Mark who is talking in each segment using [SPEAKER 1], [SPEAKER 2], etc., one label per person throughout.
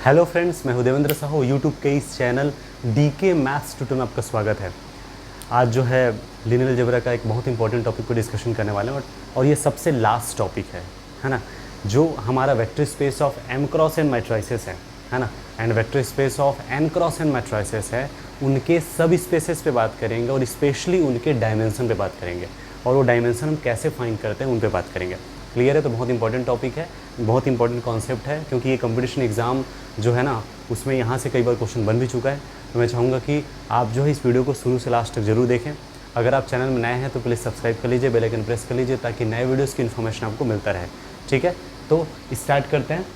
[SPEAKER 1] Hello friends, मैं हूं Devendra Sahu. YouTube के इस चैनल डीके मैथ्स ट्यूटर में आपका स्वागत है। आज जो है लिनियर अलजेब्रा का एक बहुत इंपॉर्टेंट टॉपिक पर डिस्कशन करने वाले हैं और ये सबसे लास्ट टॉपिक है ना, जो हमारा vector space of M cross N matrices है ना, and vector space of N cross N matrices है, उनके सब स्पेसेस पे बात करेंगे और स्पेशली उनके डायमेंशन पे बात करेंगे और वो डायमेंशन हम कैसे फाइंड करते हैं उन पे बात करेंगे। क्लियर है? तो बहुत इंपॉर्टेंट टॉपिक है, बहुत इंपॉर्टेंट कॉन्सेप्ट है, क्योंकि ये कंपटीशन एग्ज़ाम जो है ना उसमें यहाँ से कई बार क्वेश्चन बन भी चुका है। तो मैं चाहूँगा कि आप जो है इस वीडियो को शुरू से लास्ट तक जरूर देखें। अगर आप चैनल में नए हैं तो प्लीज़ सब्सक्राइब कर लीजिए, बेल आइकन प्रेस कर लीजिए ताकि नए वीडियोज़ की इन्फॉर्मेशन आपको मिलता रहे। ठीक है, तो स्टार्ट करते हैं।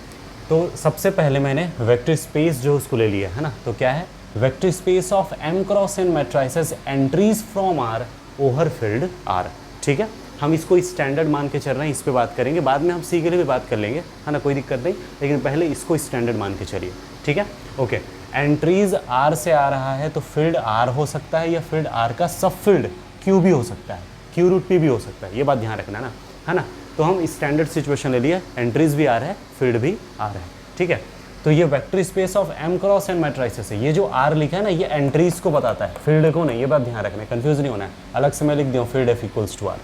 [SPEAKER 1] तो सबसे पहले मैंने वेक्टर स्पेस जो उसको ले लिया है ना, तो क्या है, vector space of M cross N matrices entries from R over field R. ठीक है, हम इसको स्टैंडर्ड मान के चल रहे हैं, इस पे बात करेंगे, बाद में हम सी के लिए भी बात कर लेंगे, है ना, कोई दिक्कत नहीं, लेकिन पहले इसको स्टैंडर्ड मान के चलिए। ठीक है, ओके। एंट्रीज आर से आ रहा है तो फील्ड आर हो सकता है या फील्ड आर का सब फील्ड क्यू भी हो सकता है, क्यू रूट पी भी हो सकता है, ये बात ध्यान रखना है ना। तो हम स्टैंडर्ड सिचुएशन ले लिए, एंट्रीज भी आर है, फील्ड भी आर है। ठीक है, तो ये vector space of M cross N matrices है। ये जो आर लिखा है ना, ये एंट्रीज को बताता है, फील्ड को नहीं, ये बात ध्यान रखना है, कंफ्यूज नहीं होना है। अलग से मैं लिख दूँ field F equals to R.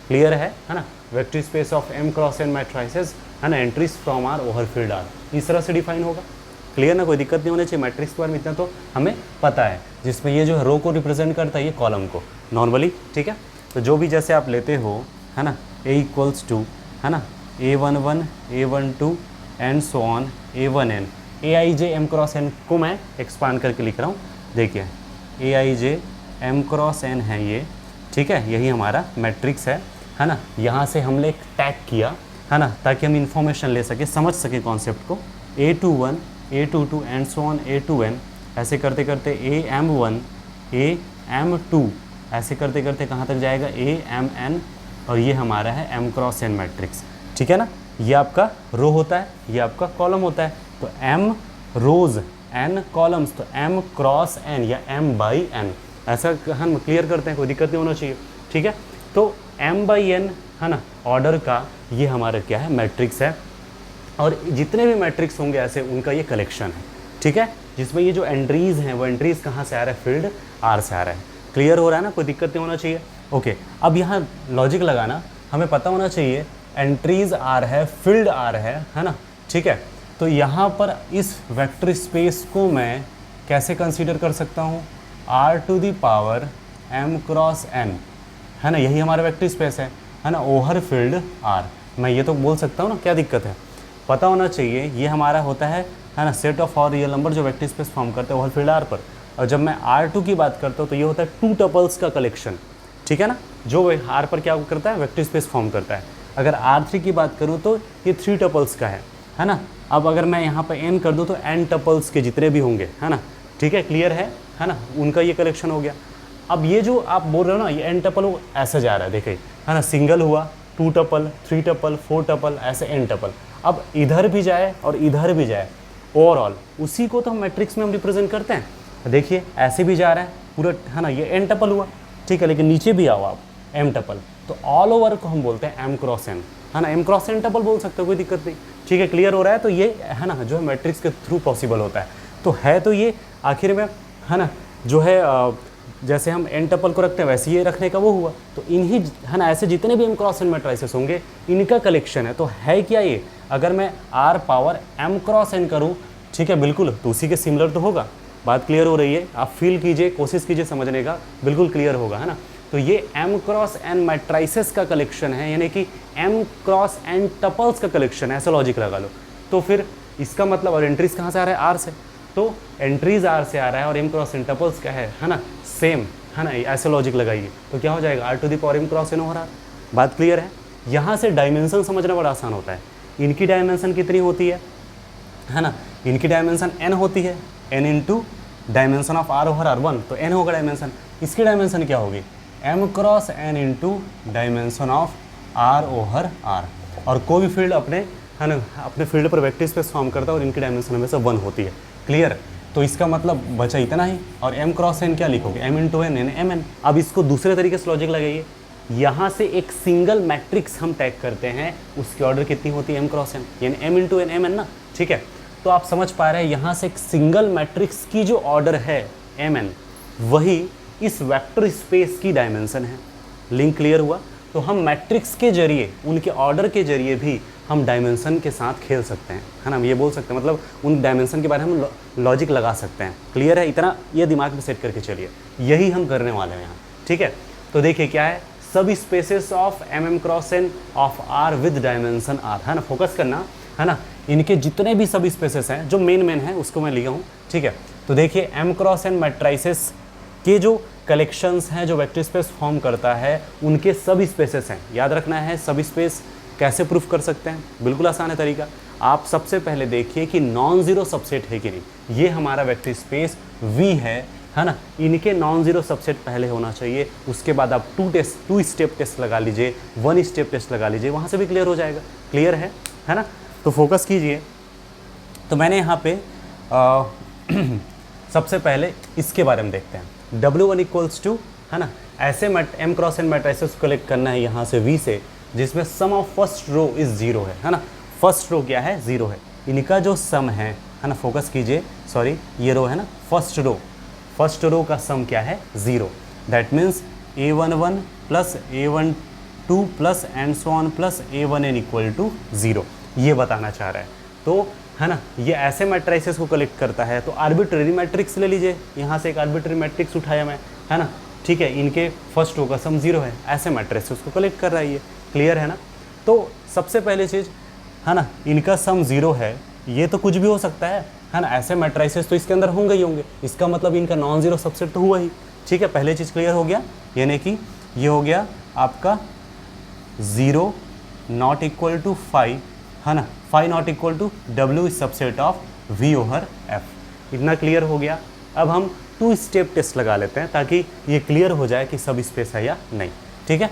[SPEAKER 1] Clear है ना। Vector space of M cross N matrices है ना, entries from R over field R, इस तरह से डिफाइन होगा। क्लियर ना, कोई दिक्कत नहीं होनी चाहिए। मैट्रिक्स के बारे में इतना तो हमें पता है, जिसमें ये जो है रो को रिप्रेजेंट करता है, ये कॉलम को नॉर्मली। ठीक है, तो जो भी जैसे आप लेते हो है ना, ए इक्वल्स टू है ना A11 A12 and so on A1n, A I J M cross N को मैं एक्सपांड करके लिख रहा हूँ। देखिए A I J M cross N है ये, ठीक है, यही हमारा मैट्रिक्स है ना। यहाँ से हमने एक टैग किया है ना, ताकि हम इंफॉर्मेशन ले सके, समझ सके कॉन्सेप्ट को। A21 A22 and so on A2n, ऐसे करते करते AM1 AM2, ऐसे करते करते कहाँ तक जाएगा AMN, और ये हमारा है एम क्रॉस एन मैट्रिक्स। ठीक है ना, ये आपका रो होता है, ये आपका कॉलम होता है। तो एम रोज एन कॉलम्स, तो एम क्रॉस एन या एम बाई एन, ऐसा हम क्लियर करते हैं, कोई दिक्कत नहीं होना चाहिए। ठीक है, तो एम बाई एन है ना ऑर्डर का, ये हमारा क्या है, मैट्रिक्स है, और जितने भी मैट्रिक्स होंगे ऐसे उनका ये कलेक्शन है। ठीक है, जिसमें ये जो एंट्रीज हैं वो एंट्रीज कहाँ से आ रहा है, फील्ड आर से आ रहा है। क्लियर हो रहा है ना, कोई दिक्कत नहीं होना चाहिए। ओके, अब यहाँ लॉजिक लगाना हमें पता होना चाहिए, एंट्रीज आर है, फील्ड आर है ना। ठीक है, तो यहाँ पर इस वेक्टर स्पेस को मैं कैसे कंसीडर कर सकता हूँ, R to the power M cross N, है ना, यही हमारा वेक्टर स्पेस है ना, ओवर फील्ड आर। मैं ये तो बोल सकता हूँ ना, क्या दिक्कत है, पता होना चाहिए। ये हमारा होता है ना सेट ऑफ और रियल नंबर जो वेक्टर स्पेस फॉर्म करते हैं ओवर फील्ड आर पर। और जब मैं R2 की बात करता हूँ तो ये होता है टू टपल्स का कलेक्शन। ठीक है ना, जो आर पर क्या करता है, वेक्टर स्पेस फॉर्म करता है। अगर R3 की बात करूँ तो ये 3 टपल्स का है ना। अब अगर मैं यहाँ पर n कर दूँ तो n टपल्स के जितने भी होंगे, है ना। ठीक है, क्लियर है ना, उनका ये कलेक्शन हो गया। अब ये जो आप बोल रहे हो ना, ये n टपल वो ऐसे जा रहा है, देखिए है ना, सिंगल हुआ, 2 टपल, 3 टपल, 4 टपल, ऐसे n टपल। अब इधर भी जाए और इधर भी जाए, ओवरऑल उसी को तो हम मैट्रिक्स में हम रिप्रेजेंट करते हैं। देखिए ऐसे भी जा रहा है पूरा, है ना, ये n टपल हुआ, ठीक है, लेकिन नीचे भी आओ आप m टपल, तो ऑल ओवर को हम बोलते हैं m क्रॉस n, है ना, m क्रॉस n टपल बोल सकते हो, कोई दिक्कत नहीं। ठीक है, क्लियर हो रहा है। तो ये है ना जो है मैट्रिक्स के थ्रू पॉसिबल होता है। तो ये आखिर में है ना जो है जैसे हम n टपल को रखते हैं वैसे ये रखने का वो हुआ। तो इन्हीं है ना ऐसे जितने भी m क्रॉस n मैट्रिसेस होंगे इनका कलेक्शन है। तो है क्या ये, अगर मैं r power m cross n करूँ, ठीक है, बिल्कुल, तो उसी के सिमिलर तो होगा। बात क्लियर हो रही है, आप फील कीजिए, कोशिश कीजिए समझने का, बिल्कुल क्लियर होगा, है ना। तो ये m क्रॉस n मैट्रिसेस का कलेक्शन है, यानी कि m क्रॉस n टपल्स का कलेक्शन है, ऐसा लॉजिक लगा लो। तो फिर इसका मतलब, और एंट्रीज कहाँ से आ रहा है, r से, तो एंट्रीज r से आ रहा है और m क्रॉस n टपल्स का है ना, सेम, है ना, ऐसे लॉजिक लगाइए तो क्या हो जाएगा, r to the power m cross n over r। बात क्लियर है। यहाँ से डायमेंशन समझना बड़ा आसान होता है। इनकी डायमेंशन कितनी होती है ना, इनकी डायमेंशन n होती है, n into dimension of r over r1, तो n होगा डायमेंशन। इसकी डायमेंशन क्या होगी, m cross n into dimension of r over r। और कोई भी फील्ड अपने, है ना, अपने फील्ड पर वेक्टर स्पेस फॉर्म करता है और इनकी डायमेंशन हमेशा 1 होती है। क्लियर, तो इसका मतलब बचा इतना ही। और m क्रॉस n क्या लिखोगे, m इंटू n यानी mn। अब इसको दूसरे तरीके से लॉजिक लगाइए, यहाँ से एक सिंगल मैट्रिक्स हम टैग करते हैं, उसकी ऑर्डर कितनी होती है, m क्रॉस n, यानी m इंटू n mn ना। ठीक है, तो आप समझ पा रहे हैं यहाँ से एक सिंगल मैट्रिक्स की जो ऑर्डर है mn, वही इस वेक्टर स्पेस की डायमेंशन है। लिंक क्लियर हुआ? तो हम मैट्रिक्स के जरिए, उनके ऑर्डर के जरिए भी हम डायमेंशन के साथ खेल सकते हैं, है ना, ये बोल सकते हैं, मतलब उन डायमेंशन के बारे में हम लॉजिक लगा सकते हैं। क्लियर है? इतना ये दिमाग में सेट करके चलिए, यही हम करने वाले हैं यहाँ। ठीक है, तो देखिए क्या है, सब spaces of mm cross n of R with dimension R, है ना, फोकस करना, है ना, इनके जितने भी सब स्पेसेस हैं, जो मेन है उसको मैं लिया हूँ। ठीक है, तो देखिए m क्रॉस n मैट्राइसेस के जो कलेक्शंस हैं, जो वेक्टर स्पेस फॉर्म करता है, उनके सब स्पेसेस हैं। याद रखना है, सब स्पेस कैसे प्रूफ कर सकते हैं, बिल्कुल आसान है तरीका। आप सबसे पहले देखिए कि नॉन जीरो सबसेट है कि नहीं। ये हमारा वेक्टर स्पेस V है ना, इनके नॉन जीरो सबसेट पहले होना चाहिए। उसके बाद आप टू स्टेप टेस्ट लगा लीजिए, 1 स्टेप टेस्ट लगा लीजिए, वहाँ से भी क्लियर हो जाएगा। क्लियर है ना? तो फोकस कीजिए। तो मैंने यहाँ पे सबसे पहले इसके बारे में देखते हैं। W1 इक्वल्स टू, है ना, ऐसे m क्रॉस n मैट्रिसेस को कलेक्ट करना है यहाँ से V से, जिसमें सम ऑफ फर्स्ट रो इज 0 है ना। फर्स्ट रो क्या है? 0 है। इनका जो सम है ना, फोकस कीजिए, सॉरी ये रो है ना, फर्स्ट रो का सम क्या है? 0। That means a11 plus a12 plus and so on plus a1n equal to 0, ये बताना चाह रहा है। तो है ना, ये ऐसे मैट्रिसेस को कलेक्ट करता है। तो आर्बिट्रेरी मैट्रिक्स ले लीजिए, यहाँ से एक आर्बिट्रेरी मैट्रिक्स उठाया मैं, है ना, ठीक है, इनके फर्स्ट रो का सम 0 है, ऐसे मैट्रिसेस को कलेक्ट कर रहा है ये। क्लियर है ना? तो सबसे पहले चीज़, है ना, इनका सम 0 है, ये तो कुछ भी हो सकता है ना, ऐसे मैट्रिसेस तो इसके अंदर होंगे ही होंगे, इसका मतलब इनका नॉन जीरो सबसेट तो हुआ ही। ठीक है, पहले चीज़ क्लियर हो गया, यानी कि ये हो गया आपका 0 नॉट इक्वल टू 5, है ना, 5 not equal to W is subset of V over F। इतना क्लियर हो गया। अब हम 2 स्टेप टेस्ट लगा लेते हैं ताकि ये क्लियर हो जाए कि सब स्पेस है या नहीं। ठीक है,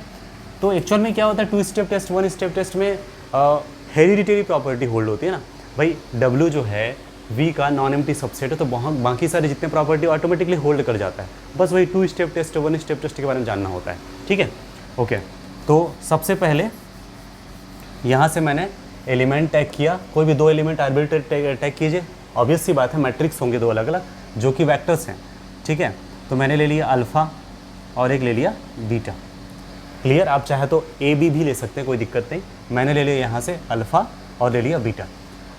[SPEAKER 1] तो एक्चुअल में क्या होता है 2 स्टेप टेस्ट, 1 स्टेप टेस्ट में हेरिडिटरी प्रॉपर्टी होल्ड होती है ना भाई। W जो है V का नॉन एम्प्टी सबसेट है, तो बाकी सारे जितने प्रॉपर्टी ऑटोमेटिकली होल्ड कर जाता है। बस वही 2 स्टेप टेस्ट, 1 स्टेप टेस्ट के बारे में जानना होता है। ठीक है, ओके। तो सबसे पहले यहाँ से मैंने एलिमेंट टैग किया, कोई भी 2 एलिमेंट आर्बिट्रेरी टैग कीजिए। ऑब्वियस सी बात है, मैट्रिक्स होंगे 2 अलग अलग जो कि वेक्टर्स हैं। ठीक है, तो मैंने ले लिया अल्फ़ा और एक ले लिया बीटा। क्लियर? आप चाहे तो ए बी भी ले सकते हैं, कोई दिक्कत नहीं। मैंने ले लिया यहाँ से अल्फ़ा और ले लिया बीटा।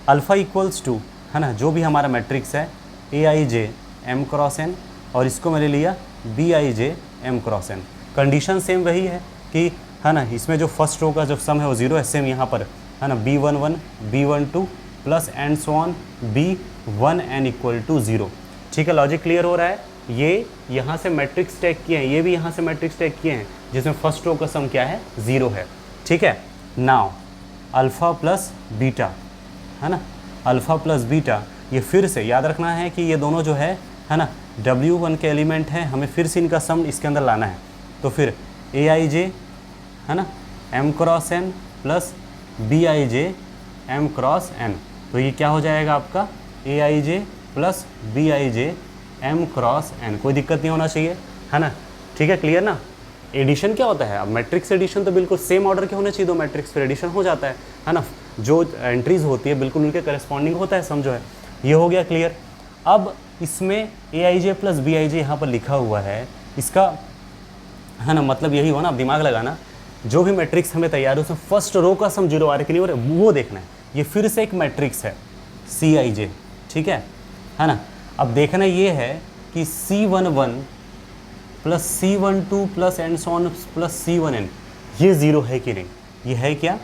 [SPEAKER 1] अल्फ़ा इक्वल्स टू, है ना, जो भी हमारा मैट्रिक्स है Aij m क्रॉस n, और इसको मैंने लिया Bij m cross n। Condition same वही है कि, है ना, इसमें जो फर्स्ट रो का जो सम है वो 0 है, सेम यहाँ पर, है ना, B11 B12 plus and so on B1n equal to 0। ठीक है, लॉजिक क्लियर हो रहा है। ये यहाँ से मैट्रिक्स टैग किए हैं, ये भी यहाँ से मैट्रिक्स टैग किए हैं, जिसमें फर्स्ट रो का सम क्या है? 0 है। ठीक है, नाउ अल्फ़ा प्लस बीटा, है ना, अल्फ़ा प्लस बीटा, ये फिर से याद रखना है कि ये दोनों जो है ना, W1 के एलिमेंट हैं, हमें फिर से इनका सम इसके अंदर लाना है। तो फिर Aij, है ना, m cross n plus Bij m cross n, तो ये क्या हो जाएगा आपका? Aij plus Bij m cross n। कोई दिक्कत नहीं होना चाहिए, है ना। ठीक है, क्लियर ना? एडिशन क्या होता है? अब मैट्रिक्स एडिशन तो बिल्कुल सेम ऑर्डर के होने चाहिए, 2 मैट्रिक्स फिर एडिशन हो जाता है ना। जो एंट्रीज होती है बिल्कुल उनके करस्पॉन्डिंग होता है, समझो है। ये हो गया क्लियर। अब इसमें Aij प्लस Bij यहाँ पर लिखा हुआ है, इसका, है ना, मतलब यही हो ना, अब दिमाग लगाना, जो भी मैट्रिक्स हमें तैयार है उसमें फर्स्ट रो का सम 0 आ रहा है कि नहीं हो रहा है, वो देखना है। ये फिर से एक मैट्रिक्स है Cij, ठीक है ना। अब देखना ये है कि C11 plus C12 plus and so on plus C1n, ये 0 है कि नहीं? ये है क्या?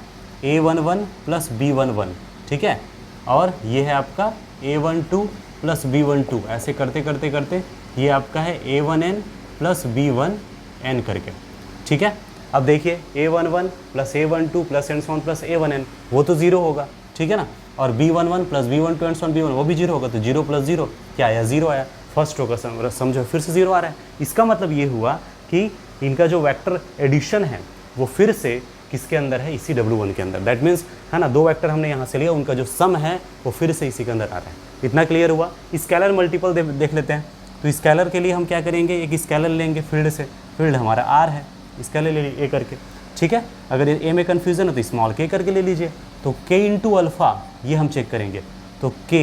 [SPEAKER 1] A11 प्लस B11, ठीक है, और ये है आपका A12 प्लस B12, ऐसे करते करते करते ये आपका है A1n प्लस B1n करके। ठीक है, अब देखिए A11 plus A12 plus and so on plus A1n, वो तो 0 होगा, ठीक है ना, और B11 plus B12 and so on B1 वो भी 0 होगा, तो 0 प्लस 0 क्या आया? 0 आया। फर्स्ट रो का समझो फिर से 0 आ रहा है। इसका मतलब ये हुआ कि इनका जो वेक्टर एडिशन है वो फिर से किसके अंदर है? इसी W1 के अंदर। दैट मीन्स, है ना, 2 वेक्टर हमने यहाँ से लिया, उनका जो सम है वो फिर से इसी के अंदर आ रहा है। इतना क्लियर हुआ। स्केलर मल्टीपल देख लेते हैं। तो स्केलर के लिए हम क्या करेंगे? एक स्केलर लेंगे फील्ड से, फील्ड हमारा R है, स्केलर ले लीजिए A करके, ठीक है। अगर A में कन्फ्यूजन है तो स्मॉल k करके ले लीजिए। तो k इंटू अल्फ़ा ये हम चेक करेंगे, तो k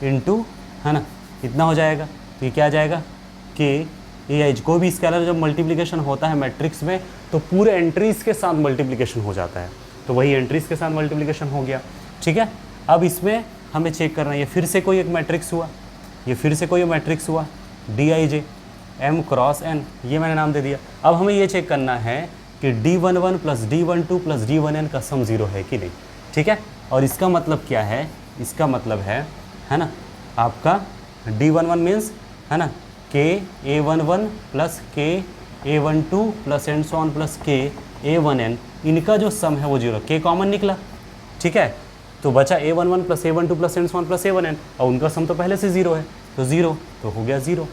[SPEAKER 1] इंटू, है ना, इतना हो जाएगा। तो ये क्या आ जाएगा, k ए एच। कोई भी स्केलर जब मल्टीप्लिकेशन होता है मैट्रिक्स में तो पूरे एंट्रीज के साथ मल्टीप्लिकेशन हो जाता है, तो वही एंट्रीज के साथ मल्टीप्लिकेशन हो गया। ठीक है, अब इसमें हमें चेक करना है, ये फिर से कोई एक मैट्रिक्स हुआ, ये फिर से कोई मैट्रिक्स हुआ D I J M cross N, ये मैंने नाम दे दिया। अब हमें ये चेक करना है कि D11 plus D12 plus D1n का सम 0 है कि नहीं। ठीक है, और इसका मतलब क्या है, इसका मतलब है ना, आपका D11 मीन्स, है ना, k A11 plus k A12 plus and so on plus k A1n, इनका जो सम है वो 0, k कॉमन निकला। ठीक है, तो बचा A11 plus A12 plus and so on plus A1n, और उनका सम तो पहले से 0 है, तो 0 तो हो गया 0।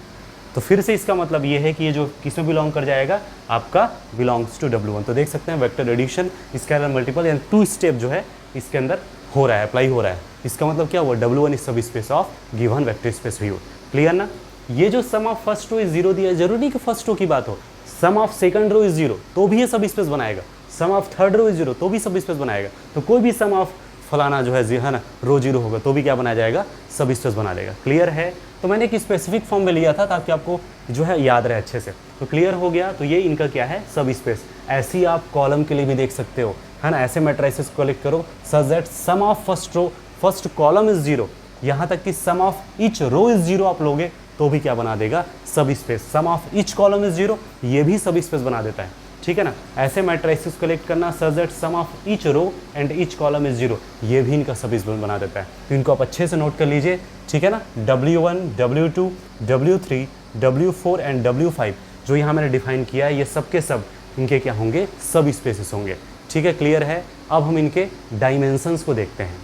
[SPEAKER 1] तो फिर से इसका मतलब ये है कि ये जो किस में बिलोंग कर जाएगा, आपका बिलोंग्स टू W1। तो देख सकते हैं वेक्टर एडिशन, स्केलर मल्टीपल, यानी 2 स्टेप जो है इसके अंदर हो रहा है, अप्लाई हो रहा है। इसका मतलब क्या हुआ, W1 इज सब space of given vector space V। Clear ना। ये जो sum of first row is 0 दिया है, जरूरी नहीं कि फर्स्ट रो की बात हो, सम ऑफ सेकंड रो इज 0 तो भी ये सब स्पेस बनाएगा, सम ऑफ थर्ड रो इज 0 तो भी सब स्पेस बनाएगा। तो कोई भी सम ऑफ फलाना जो है ना रो 0 होगा तो भी क्या बनाया जाएगा, सब स्पेस बना देगा। क्लियर है। तो मैंने एक स्पेसिफिक फॉर्म में लिया था ताकि आपको जो है याद रहे अच्छे से। तो क्लियर हो गया। तो ये इनका क्या है, सब स्पेस। ऐसे ही आप कॉलम के लिए भी देख सकते हो, है ना, ऐसे मैट्रिसेस कलेक्ट करो such that sum of first row first column is 0, यहाँ तक कि sum of each row is 0 आप लोगे तो भी क्या बना देगा, subspace. Sum of each column is 0, ये भी सब स्पेस बना देता है। ठीक है ना, ऐसे मैट्रिसेस कलेक्ट करना such that sum of each row and each column is 0, ये भी इनका सब स्पेस बना देता है। तो इनको आप अच्छे से नोट कर लीजिए। ठीक है ना, W1, W2, W3, W4 and W5 जो यहाँ मैंने डिफाइन किया है, ये सब के सब इनके क्या होंगे, सब स्पेसेस होंगे। ठीक है, क्लियर है। अब हम इनके डायमेंशंस को देखते हैं।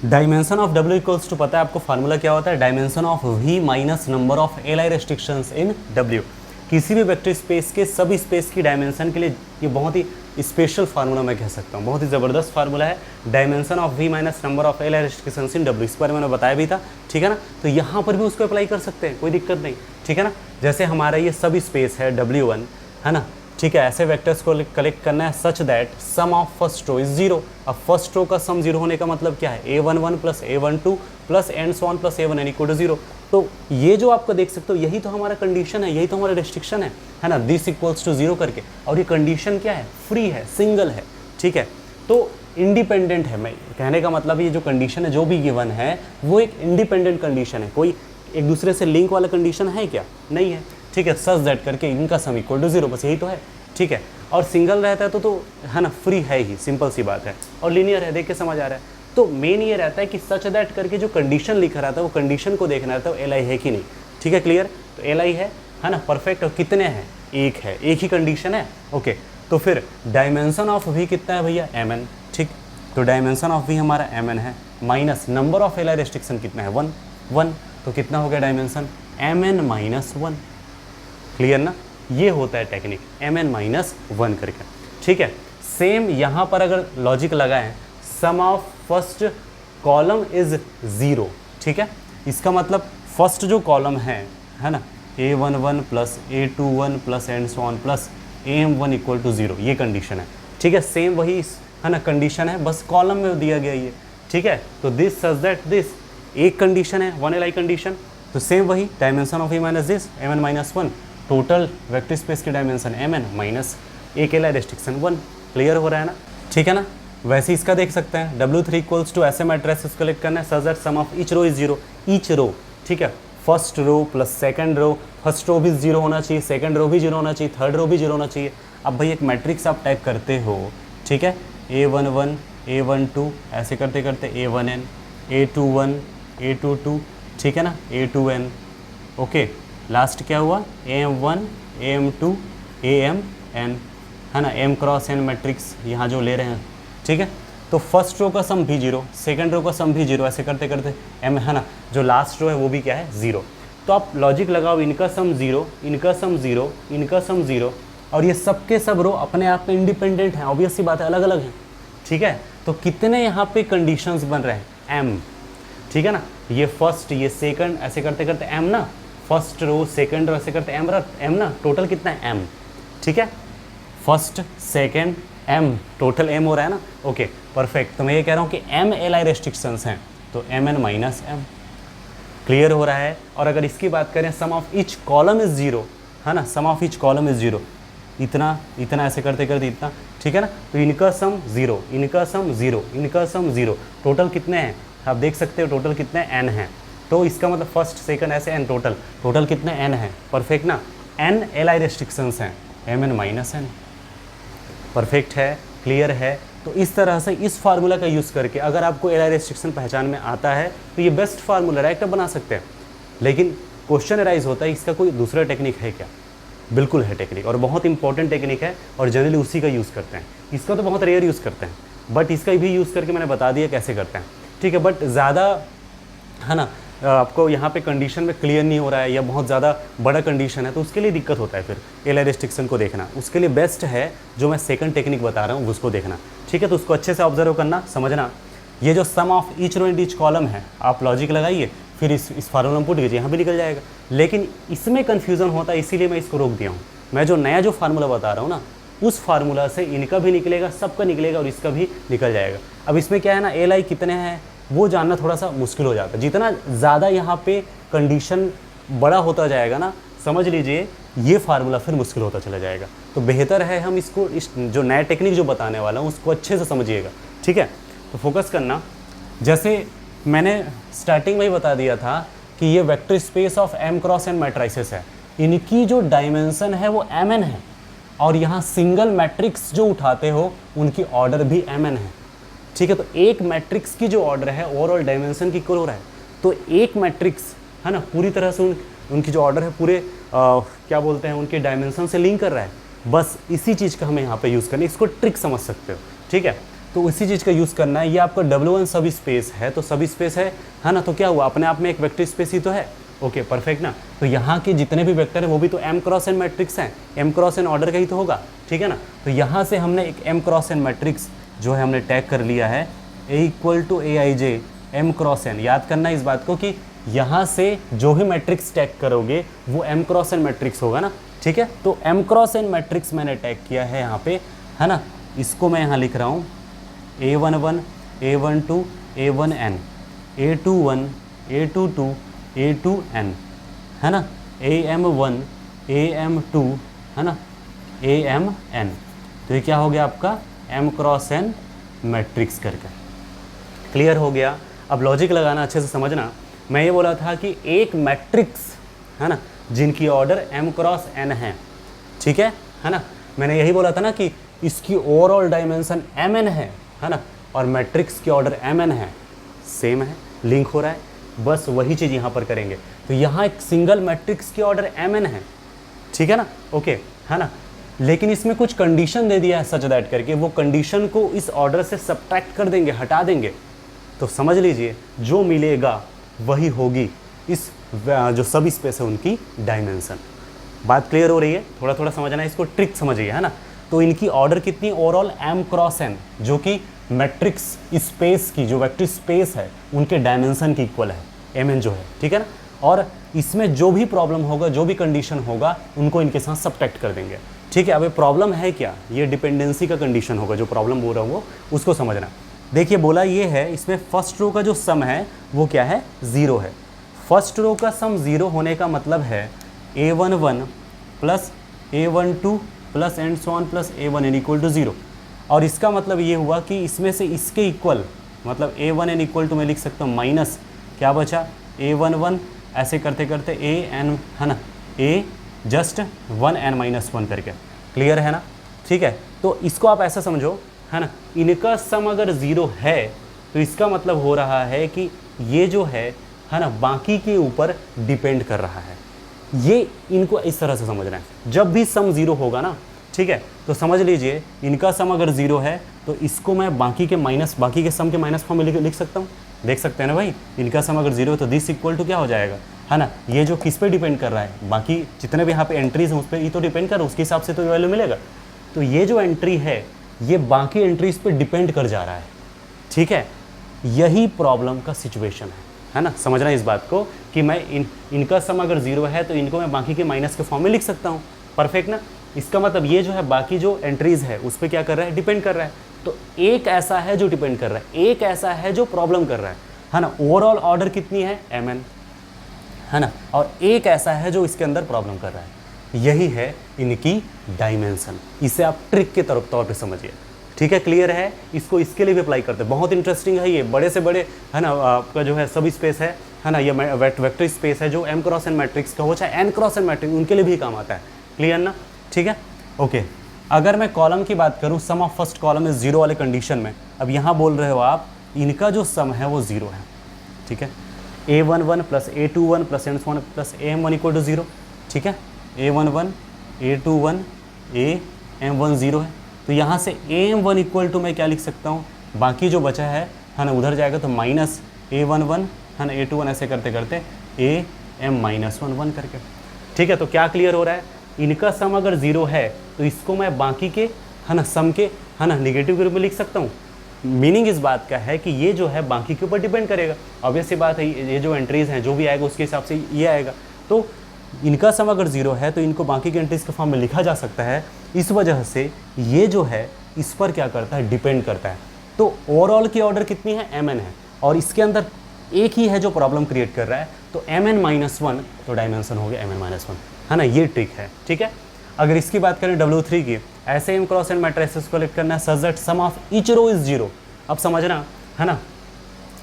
[SPEAKER 1] Dimension of W equals to, पता है आपको फार्मूला क्या होता है, dimension of V minus number of Li restrictions in W। किसी भी वेक्टर स्पेस के सब स्पेस की डायमेंशन के लिए ये बहुत ही स्पेशल फार्मूला मैं कह सकता हूँ, बहुत ही ज़बरदस्त फार्मूला है। Dimension of V minus number of Li restrictions in W, इस बारे में मैंने बताया भी था। ठीक है ना, तो यहाँ पर भी उसको अप्लाई कर सकते हैं, कोई दिक्कत नहीं। ठीक है ना, जैसे हमारा ये सब स्पेस है W1, है ना, ठीक है, ऐसे वेक्टर्स को कलेक्ट करना है such that sum of first row is 0। अब फर्स्ट रो का सम 0 होने का मतलब क्या है, A11 plus A12 plus and so on plus A1n equal to 0। तो ये जो आपको देख सकते हो, यही तो हमारा कंडीशन है, यही तो हमारा रेस्ट्रिक्शन है ना, दिस इक्वल्स टू 0 करके। और ये कंडीशन क्या है, फ्री है, सिंगल है। ठीक है, तो इंडिपेंडेंट है। मैं कहने का मतलब ये जो कंडीशन है जो भी गिवन है वो एक इंडिपेंडेंट कंडीशन है, कोई एक दूसरे से लिंक वाला कंडीशन है क्या, नहीं है। ठीक है, सच दैट करके इनका सम इक्वल टू 0, बस यही तो है। ठीक है, और सिंगल रहता है तो है ना, फ्री है ही, सिंपल सी बात है, और लीनियर है, देख के समझ आ रहा है। तो मेन ये रहता है कि सच दैट करके जो कंडीशन लिखा रहता है वो कंडीशन को देखना रहता है, वो Li है कि नहीं। ठीक है, क्लियर। तो Li है ना, परफेक्ट। और कितने हैं, एक है, एक ही कंडीशन है। ओके, तो फिर डायमेंशन ऑफ V कितना है भैया, Mn। ठीक, तो डायमेंशन ऑफ V हमारा Mn है, minus number of Li restriction कितना है, 1। तो कितना हो गया डायमेंशन, Mn माइनस 1। क्लियर ना, ये होता है टेक्निक, Mn माइनस 1 करके। ठीक है, सेम यहाँ पर अगर लॉजिक लगाएं, सम ऑफ फर्स्ट कॉलम इज 0। ठीक है, इसका मतलब फर्स्ट जो कॉलम है ना, A11 plus A21 plus and so on plus AM1 equal to 0, ये कंडीशन है। ठीक है, सेम वही है ना कंडीशन है, बस कॉलम में दिया गया ये। ठीक है, तो दिस सच दैट दिस एक कंडीशन है, 1 Li कंडीशन। तो सेम वही dimension of V minus this Mn minus 1, total vector space की डायमेंशन Mn माइनस एक Li रेस्ट्रिक्शन 1। क्लियर हो रहा है ना। ठीक है ना, वैसे इसका देख सकते हैं, W3 इक्वल्स टू ऐसे मैट्रिसेस कलेक्ट करना है such that sum of each row is 0, each row. ठीक है, first row plus second row, first row भी 0 होना चाहिए, सेकंड रो भी 0 होना चाहिए, थर्ड रो भी 0 होना चाहिए। अब भाई एक मैट्रिक्स आप टाइप करते हो, ठीक है, A11 A12 ऐसे करते करते A1n A21 A22, ठीक है ना, A2n। ओके, लास्ट क्या हुआ, AM1 AM2 AMn, है ना, M क्रॉस n मैट्रिक्स यहाँ जो ले रहे हैं। ठीक है, तो फर्स्ट रो का सम भी 0, सेकंड रो का सम भी 0, ऐसे करते करते M, है ना, जो लास्ट रो है वो भी क्या है, 0। तो आप लॉजिक लगाओ, इनका सम 0, इनका सम 0, इनका सम 0, और ये सब के सब रो अपने आप में इंडिपेंडेंट हैं, ऑब्वियस सी बात है, अलग अलग हैं। ठीक है, तो कितने यहाँ पे कंडीशंस बन रहे हैं, M। ठीक है ना, ये फर्स्ट, ये सेकंड, ऐसे करते करते M ना, फर्स्ट रो सेकंड रो ऐसे करते M ना, टोटल कितना है, M। ठीक है, first second M, total M हो रहा है ना। Okay, perfect. तो मैं ये कह रहा हूँ कि M Li रेस्ट्रिक्शंस हैं, तो M N minus M. Clear हो रहा है। और अगर इसकी बात करें sum of each column is zero, है ना, sum of each column is zero, इतना इतना ऐसे करते करते इतना, ठीक है ना। तो इनका सम जीरो, इनका सम जीरो, इनका सम जीरो, टोटल कितने हैं आप देख सकते हो, टोटल कितने एन हैं। तो इसका मतलब फर्स्ट सेकंड ऐसे एन, टोटल कितने एन हैं, परफेक्ट ना। एन एल आई रेस्ट्रिक्शंस हैं, M N minus N, perfect है, क्लियर है। तो इस तरह से इस फार्मूला का यूज़ करके अगर आपको एल आई रेस्ट्रिक्शन पहचान में आता है तो ये बेस्ट फार्मूला डायरेक्ट बना सकते हैं। लेकिन क्वेश्चन अराइज होता है इसका कोई दूसरा टेक्निक है क्या? बिल्कुल है टेक्निक, और बहुत इंपॉर्टेंट टेक्निक है, और जनरली उसी का यूज़ करते हैं। इसका तो बहुत रेयर यूज़ करते हैं, बट इसका भी यूज़ करके मैंने बता दिया कैसे करते हैं, ठीक है। बट ज़्यादा, है ना, आपको यहाँ पे कंडीशन में क्लियर नहीं हो रहा है या बहुत ज़्यादा बड़ा कंडीशन है तो उसके लिए दिक्कत होता है फिर एल आई रेस्ट्रिक्शन को देखना। उसके लिए बेस्ट है जो मैं सेकंड टेक्निक बता रहा हूँ उसको देखना, ठीक है। तो उसको अच्छे से ऑब्जर्व करना, समझना। ये जो sum of each row and each column है, आप लॉजिक लगाइए, फिर इस फार्मूला में पुट कीजिए, यहाँ भी निकल जाएगा। लेकिन इसमें कन्फ्यूज़न होता है, इसीलिए मैं इसको रोक दिया हूँ। मैं जो नया जो फार्मूला बता रहा हूँ ना, उस फार्मूला से इनका भी निकलेगा, सबका निकलेगा और इसका भी निकल जाएगा। अब इसमें क्या है ना, एल आई कितने हैं वो जानना थोड़ा सा मुश्किल हो जाता है। जितना ज़्यादा यहाँ पे कंडीशन बड़ा होता जाएगा ना, समझ लीजिए ये फार्मूला फिर मुश्किल होता चला जाएगा। तो बेहतर है हम इसको, इस जो नया टेक्निक जो बताने वाला हूँ उसको अच्छे से समझिएगा, ठीक है। तो फोकस करना। जैसे मैंने स्टार्टिंग में ही बता दिया था कि ये vector space of M cross N matrices है, इनकी जो डायमेंशन है वो एम एन है, और यहाँ सिंगल मैट्रिक्स जो उठाते हो उनकी ऑर्डर भी एम एन है, ठीक है। तो एक मैट्रिक्स की जो ऑर्डर है ओवरऑल डायमेंशन की इक्वल हो रहा है। तो एक मैट्रिक्स, है ना, पूरी तरह से उनकी जो ऑर्डर है पूरे क्या बोलते हैं उनके डायमेंशन से लिंक कर रहा है। बस इसी चीज़ का हमें यहाँ पे यूज़ करना है, इसको ट्रिक समझ सकते हो, ठीक है। तो इसी चीज़ का यूज़ करना है। ये आपका W1 सब स्पेस है, तो सब स्पेस है ना, तो क्या हुआ, अपने आप में एक वेक्टर स्पेस ही तो है, ओके, परफेक्ट ना। तो यहाँ के जितने भी वेक्टर हैं वो भी तो एम क्रॉस एन मैट्रिक्स हैं, एम क्रॉस एन ऑर्डर का ही तो होगा, ठीक है ना। तो यहाँ से हमने एक एम क्रॉस एन मैट्रिक्स जो है हमने टैग कर लिया है, A equal to A I J M cross N. याद करना इस बात को कि यहाँ से जो भी मैट्रिक्स टैग करोगे वो एम क्रॉस एन मैट्रिक्स होगा ना, ठीक है। तो एम क्रॉस एन मैट्रिक्स मैंने टैग किया है यहाँ पे, है ना। इसको मैं यहाँ लिख रहा हूँ A11, A12, A1n, A21, A22, A2n, है ना, AM1, AM2, है ना, AMn। तो ये क्या हो गया आपका M क्रॉस n मैट्रिक्स करके। क्लियर हो गया। अब लॉजिक लगाना अच्छे से समझना। मैं ये बोला था कि एक मैट्रिक्स, है ना, जिनकी ऑर्डर M क्रॉस n है, ठीक है ना। मैंने यही बोला था ना कि इसकी ओवरऑल डायमेंशन mn है ना, और मैट्रिक्स की ऑर्डर mn है, सेम है, लिंक हो रहा है। बस वही चीज़ यहाँ पर करेंगे। तो यहाँ एक सिंगल मैट्रिक्स की ऑर्डर mn है, ठीक है ना, ओके, है ना। लेकिन इसमें कुछ कंडीशन दे दिया है सच दैट करके, वो कंडीशन को इस ऑर्डर से सब्ट्रैक्ट कर देंगे, हटा देंगे। तो समझ लीजिए जो मिलेगा वही होगी इस जो सब स्पेस है उनकी डायमेंशन। बात क्लियर हो रही है? थोड़ा थोड़ा समझना, इसको ट्रिक समझिए, है ना। तो इनकी ऑर्डर कितनी, ओवरऑल m क्रॉस n, जो कि मैट्रिक्स स्पेस की जो वेक्टर स्पेस है उनके डायमेंशन की इक्वल है, mn जो है, ठीक है ना। और इसमें जो भी प्रॉब्लम होगा, जो भी कंडीशन होगा, उनको इनके साथ सब्ट्रैक्ट कर देंगे, ठीक है। अब ये प्रॉब्लम है क्या, ये डिपेंडेंसी का कंडीशन होगा, जो प्रॉब्लम बोल रहा हूँ वो उसको समझना। देखिए बोला ये है, इसमें फर्स्ट रो का जो सम है वो क्या है, ज़ीरो है। फर्स्ट रो का सम ज़ीरो होने का मतलब है A11 plus A12 plus and so on plus A1n equal to zero. और इसका मतलब ये हुआ कि इसमें से इसके इक्वल, मतलब A1n इक्वल टू मैं लिख सकता हूँ माइनस क्या बचा, A11, ऐसे करते करते AN, है ना, A जस्ट 1n माइनस 1 करके। क्लियर है ना, ठीक है। तो इसको आप ऐसा समझो, है ना, इनका सम अगर ज़ीरो है तो इसका मतलब हो रहा है कि ये जो है ना, बाकी के ऊपर डिपेंड कर रहा है। ये इनको इस तरह से समझना है। जब भी सम ज़ीरो होगा ना, ठीक है, तो समझ लीजिए इनका सम अगर ज़ीरो है तो इसको मैं बाकी के सम के माइनस फॉर्म में लिख सकता हूँ। देख सकते हैं ना भाई, इनका सम अगर ज़ीरो है तो दिस इक्वल टू क्या हो जाएगा, है ना। ये जो किस पे डिपेंड कर रहा है, बाकी जितने भी यहाँ पे एंट्रीज हैं उस पर ये तो डिपेंड कर रहा है, उसके हिसाब से तो वैल्यू मिलेगा। तो ये जो एंट्री है ये बाकी एंट्रीज पे डिपेंड कर जा रहा है, ठीक है। यही प्रॉब्लम का सिचुएशन है ना। समझना इस बात को कि मैं इनका सम अगर ज़ीरो है तो इनको मैं बाकी के माइनस के फॉर्म में लिख सकता हूँ, परफेक्ट ना। इसका मतलब ये जो है बाकी जो एंट्रीज है उस पर क्या कर रहा है, डिपेंड कर रहा है। तो एक ऐसा है जो डिपेंड कर रहा है, एक ऐसा है जो प्रॉब्लम कर रहा है। है ना। ओवरऑल ऑर्डर कितनी है, mn, है ना। और एक ऐसा है जो इसके अंदर प्रॉब्लम कर रहा है, यही है इनकी डायमेंशन। इसे आप ट्रिक के तौर पे समझिए, ठीक है, क्लियर है। इसको इसके लिए भी अप्लाई करते हैं, बहुत इंटरेस्टिंग है ये, बड़े से बड़े, है ना, आपका जो है सब स्पेस है ना, ये वेक्टर स्पेस है जो m क्रॉस n मैट्रिक्स का हो चाहे n क्रॉस n मैट्रिक्स, उनके लिए भी काम आता है, क्लियर ना, ठीक है, ओके। अगर मैं कॉलम की बात करूँ, सम ऑफ फर्स्ट कॉलम इज 0 वाले कंडीशन में, अब यहाँ बोल रहे हो आप इनका जो सम है वो 0 है, ठीक है, a11 plus a21 plus n1 plus am1 equal to 0, ठीक है, a11 a21 am1 0 है, तो यहाँ से am1 इक्वल टू मैं क्या लिख सकता हूँ, बाकी जो बचा है ना, उधर जाएगा तो माइनस a11 है ना, a21 ऐसे करते करते am माइनस 1 करके, ठीक है। तो क्या क्लियर हो रहा है, इनका सम अगर 0 है तो इसको मैं बाकी के, है ना, सम के, है ना, निगेटिव के रूप में लिख सकता हूँ। मीनिंग इस बात का है कि ये जो है बाकी के ऊपर डिपेंड करेगा, ऑब्वियस सी बात है, ये जो एंट्रीज हैं जो भी आएगा उसके हिसाब से ये आएगा। तो इनका सम अगर 0 है तो इनको बाकी के एंट्रीज के फॉर्म में लिखा जा सकता है, इस वजह से ये जो है इस पर क्या करता है, डिपेंड करता है। तो ओवरऑल की ऑर्डर कितनी है, mn है, और इसके अंदर एक ही है जो प्रॉब्लम क्रिएट कर रहा है, तो mn माइनस 1, तो डायमेंशन हो गया mn माइनस 1, है ना, ये ट्रिक है, ठीक है। अगर इसकी बात करें W3 की, ऐसे m क्रॉस n मैट्रिसेस को कलेक्ट करना है such that sum of each row is 0। अब समझना, है ना,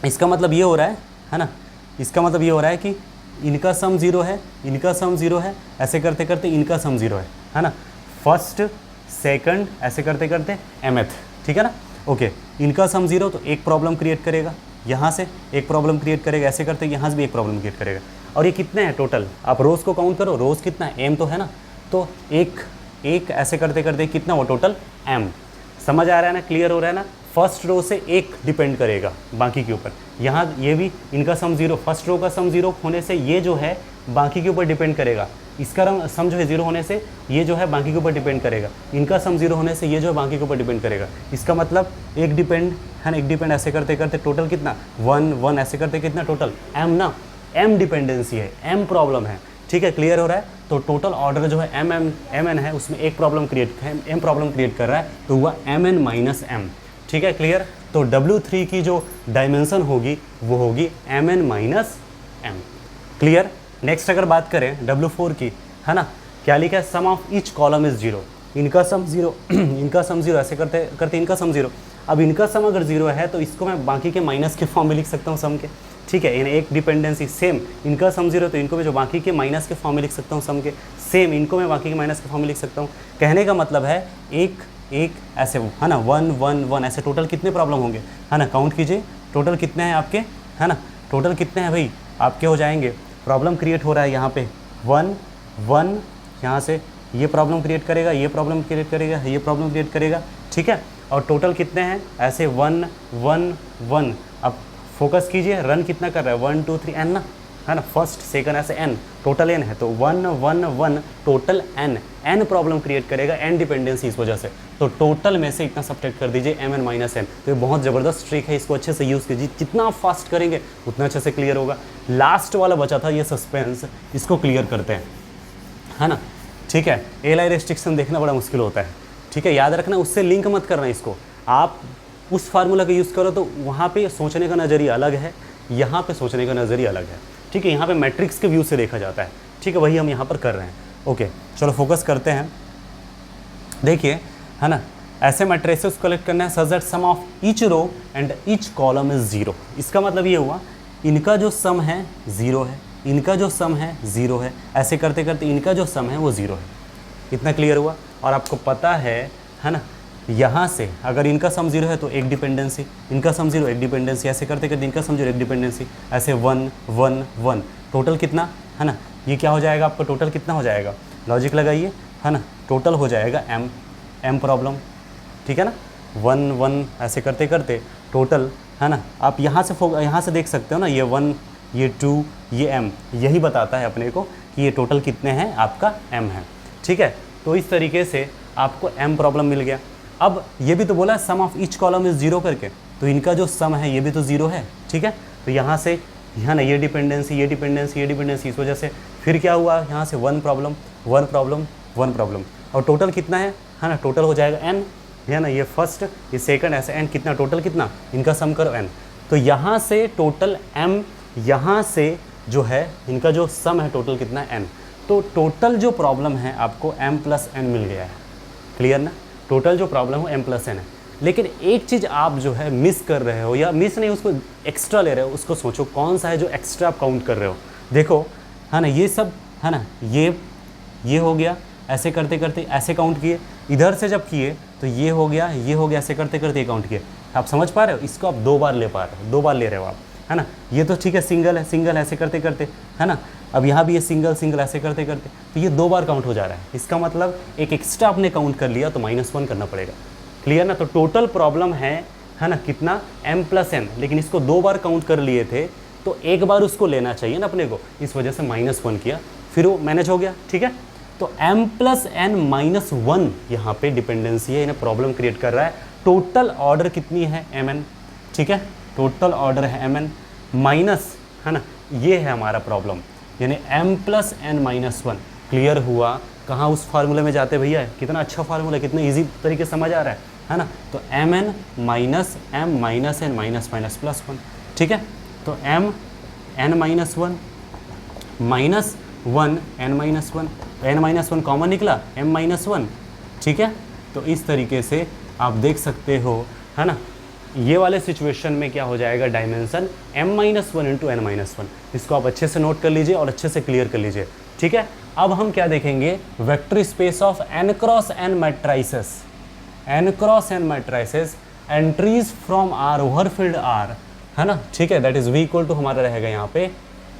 [SPEAKER 1] इसका मतलब ये हो रहा है ना, इसका मतलब ये हो रहा है कि इनका सम 0 है, इनका सम 0 है, ऐसे करते करते इनका सम 0 है ना, फर्स्ट सेकंड ऐसे करते करते mth, ठीक है ना, ओके। इनका सम 0 तो एक प्रॉब्लम क्रिएट करेगा, यहाँ से एक प्रॉब्लम क्रिएट करेगा, ऐसे करते यहाँ से भी एक प्रॉब्लम क्रिएट करेगा। और ये कितने हैं टोटल, आप रोज़ को काउंट करो, रोज़ कितना है, m तो है ना, तो एक ऐसे करते करते कितना हुआ टोटल, m। समझ आ रहा है ना, क्लियर हो रहा है ना। फर्स्ट रो से एक डिपेंड करेगा बाकी के ऊपर, यहाँ ये भी इनका सम 0, फर्स्ट रो का सम 0 होने से ये जो है बाकी के ऊपर डिपेंड करेगा, इसका सम जो है 0 होने से ये जो है बाकी के ऊपर डिपेंड करेगा, इनका सम 0 होने से ये जो है बाकी के ऊपर डिपेंड करेगा। इसका मतलब एक डिपेंड है ना, एक डिपेंड ऐसे करते करते टोटल कितना 1 ऐसे करते कितना टोटल m ना, m डिपेंडेंसी है, m प्रॉब्लम है, ठीक है, क्लियर हो रहा है। तो टोटल ऑर्डर जो है mn है, उसमें एक प्रॉब्लम m प्रॉब्लम क्रिएट कर रहा है, तो हुआ mn माइनस m, ठीक है, क्लियर। तो W3 की जो डायमेंशन होगी वो होगी mn minus m, clear. Next अगर बात करें W4 की, है ना, क्या लिखा है, sum of each column is 0, इनका सम 0 इनका सम 0 ऐसे करते करते इनका सम 0। अब इनका सम अगर 0 है तो इसको मैं बाकी के माइनस के फॉर्म में लिख सकता हूँ सम के, ठीक है, एक डिपेंडेंसी सेम, इनका सम 0 तो इनको मैं जो बाकी के माइनस के फॉर्म में लिख सकता हूँ सम के, सेम इनको मैं बाकी के माइनस के फॉर्म में लिख सकता हूँ। कहने का मतलब है एक ऐसे, है ना, 1 1 1 ऐसे टोटल कितने प्रॉब्लम होंगे, है ना, काउंट कीजिए टोटल कितने हैं आपके, है ना, टोटल कितने हैं भाई आपके हो जाएंगे। प्रॉब्लम क्रिएट हो रहा है यहाँ पे 1 1, यहाँ से ये प्रॉब्लम क्रिएट करेगा, ये प्रॉब्लम क्रिएट करेगा, ये प्रॉब्लम क्रिएट करेगा, ठीक है। और टोटल कितने हैं ऐसे 1 1 1। अब फोकस कीजिए, रन कितना कर रहा है 1 2 3 n ना, है ना, फर्स्ट सेकंड ऐसे n, टोटल n है, तो 1 1 1 टोटल n प्रॉब्लम क्रिएट करेगा, n डिपेंडेंसी इस वजह से, तो टोटल में से इतना सब्ट्रैक्ट कर दीजिए mn माइनस n। तो ये बहुत ज़बरदस्त ट्रिक है, इसको अच्छे से यूज़ कीजिए, जितना आप फास्ट करेंगे उतना अच्छे से क्लियर होगा। लास्ट वाला बचा था ये सस्पेंस, इसको क्लियर करते हैं, है ना, ठीक है। एलाई रेस्ट्रिक्शन देखना बड़ा मुश्किल होता है, ठीक है, याद रखना, उससे लिंक मत करना इसको, आप उस फार्मूला का यूज़ करो तो वहाँ पे सोचने का नज़रिया अलग है, यहाँ पे सोचने का नज़रिया अलग है, ठीक है। यहाँ पे मैट्रिक्स के व्यू से देखा जाता है, ठीक है, वही हम यहाँ पर कर रहे हैं। ओके, चलो फोकस करते हैं। देखिए, है ना, ऐसे मैट्रिसेस कलेक्ट करना है such that sum of each row and each column is 0। इसका मतलब ये हुआ इनका जो सम है 0 है, इनका जो सम है 0 है, ऐसे करते करते इनका जो सम है वो 0 है। इतना क्लियर हुआ। और आपको पता है ना, यहाँ से अगर इनका सम 0 है तो एक डिपेंडेंसी, इनका सम 0 एक डिपेंडेंसी, ऐसे करते करते इनका सम 0 एक डिपेंडेंसी, ऐसे 1 1 1 टोटल कितना, है ना, ये क्या हो जाएगा आपका, टोटल कितना हो जाएगा, लॉजिक लगाइए, है ना, टोटल हो जाएगा m प्रॉब्लम, ठीक है ना, 1 1 ऐसे करते करते टोटल, है ना। आप यहाँ से देख सकते हो ना, ये 1 ये 2 ये m, यही बताता है अपने को कि ये टोटल कितने हैं, आपका m है, ठीक है। तो इस तरीके से आपको m प्रॉब्लम मिल गया। अब ये भी तो बोला सम ऑफ ईच कॉलम इज 0 करके, तो इनका जो सम है ये भी तो 0 है, ठीक है। तो यहाँ से यहाँ ना ये डिपेंडेंसी ये डिपेंडेंसी ये डिपेंडेंसी, इस वजह से फिर क्या हुआ, यहाँ से 1 प्रॉब्लम 1 प्रॉब्लम 1 प्रॉब्लम, और टोटल कितना है ना, टोटल हो जाएगा n, है ना, ये फर्स्ट ये सेकंड ऐसे n, कितना टोटल कितना, इनका सम करो n, तो यहाँ से टोटल m, यहाँ से जो है इनका जो सम है टोटल कितना है n। तो टोटल जो प्रॉब्लम है आपको m प्लस n मिल गया है। क्लियर ना? टोटल जो प्रॉब्लम हो m प्लस n है। लेकिन एक चीज़ आप जो है मिस कर रहे हो, या मिस नहीं, उसको एक्स्ट्रा ले रहे हो, उसको सोचो कौन सा है जो एक्स्ट्रा आप काउंट कर रहे हो। देखो है ना, ये सब है ना, ये हो गया, ऐसे करते करते ऐसे काउंट किए, इधर से जब किए तो ये हो गया, ये हो गया, ऐसे करते करते ये काउंट किए। आप समझ पा रहे हो? इसको आप 2 बार ले पा रहे हो, 2 बार ले रहे हो आप, है ना। ये तो ठीक है, सिंगल है, सिंगल ऐसे करते करते, है ना। अब यहाँ भी ये सिंगल सिंगल ऐसे करते करते, तो ये 2 बार काउंट हो जा रहा है। इसका मतलब एक एक्स्ट्रा आपने काउंट कर लिया तो -1 करना पड़ेगा। क्लियर ना? तो टोटल प्रॉब्लम है ना कितना, m प्लस n, लेकिन इसको 2 बार काउंट कर लिए थे तो एक बार उसको लेना चाहिए ना अपने को, इस वजह से -1 किया, फिर वो मैनेज हो गया। ठीक है, तो m प्लस n -1 यहाँ पे डिपेंडेंसी है, इन्हें प्रॉब्लम क्रिएट कर रहा है। टोटल ऑर्डर कितनी है, mn। ठीक है, टोटल ऑर्डर है mn माइनस, है ना, ये है हमारा प्रॉब्लम, यानी m प्लस n -1। क्लियर हुआ? कहाँ उस फार्मूले में जाते भैया, कितना अच्छा फार्मूला, कितना इजी तरीके से समझ आ रहा है ना। तो mn minus m minus n minus minus plus 1। ठीक है, तो m n minus 1 minus 1 n minus 1, तो n माइनस 1 कॉमन निकला, m माइनस 1। ठीक है, तो इस तरीके से आप देख सकते हो, है ना। ये वाले सिचुएशन में क्या हो जाएगा, dimension m minus 1 into n minus 1। इसको आप अच्छे से नोट कर लीजिए और अच्छे से क्लियर कर लीजिए। ठीक है, अब हम क्या देखेंगे, vector space of n cross n matrices, n cross n matrices, entries from R over field R, है ना। ठीक है, that is v equal to हमारा रहेगा यहाँ पे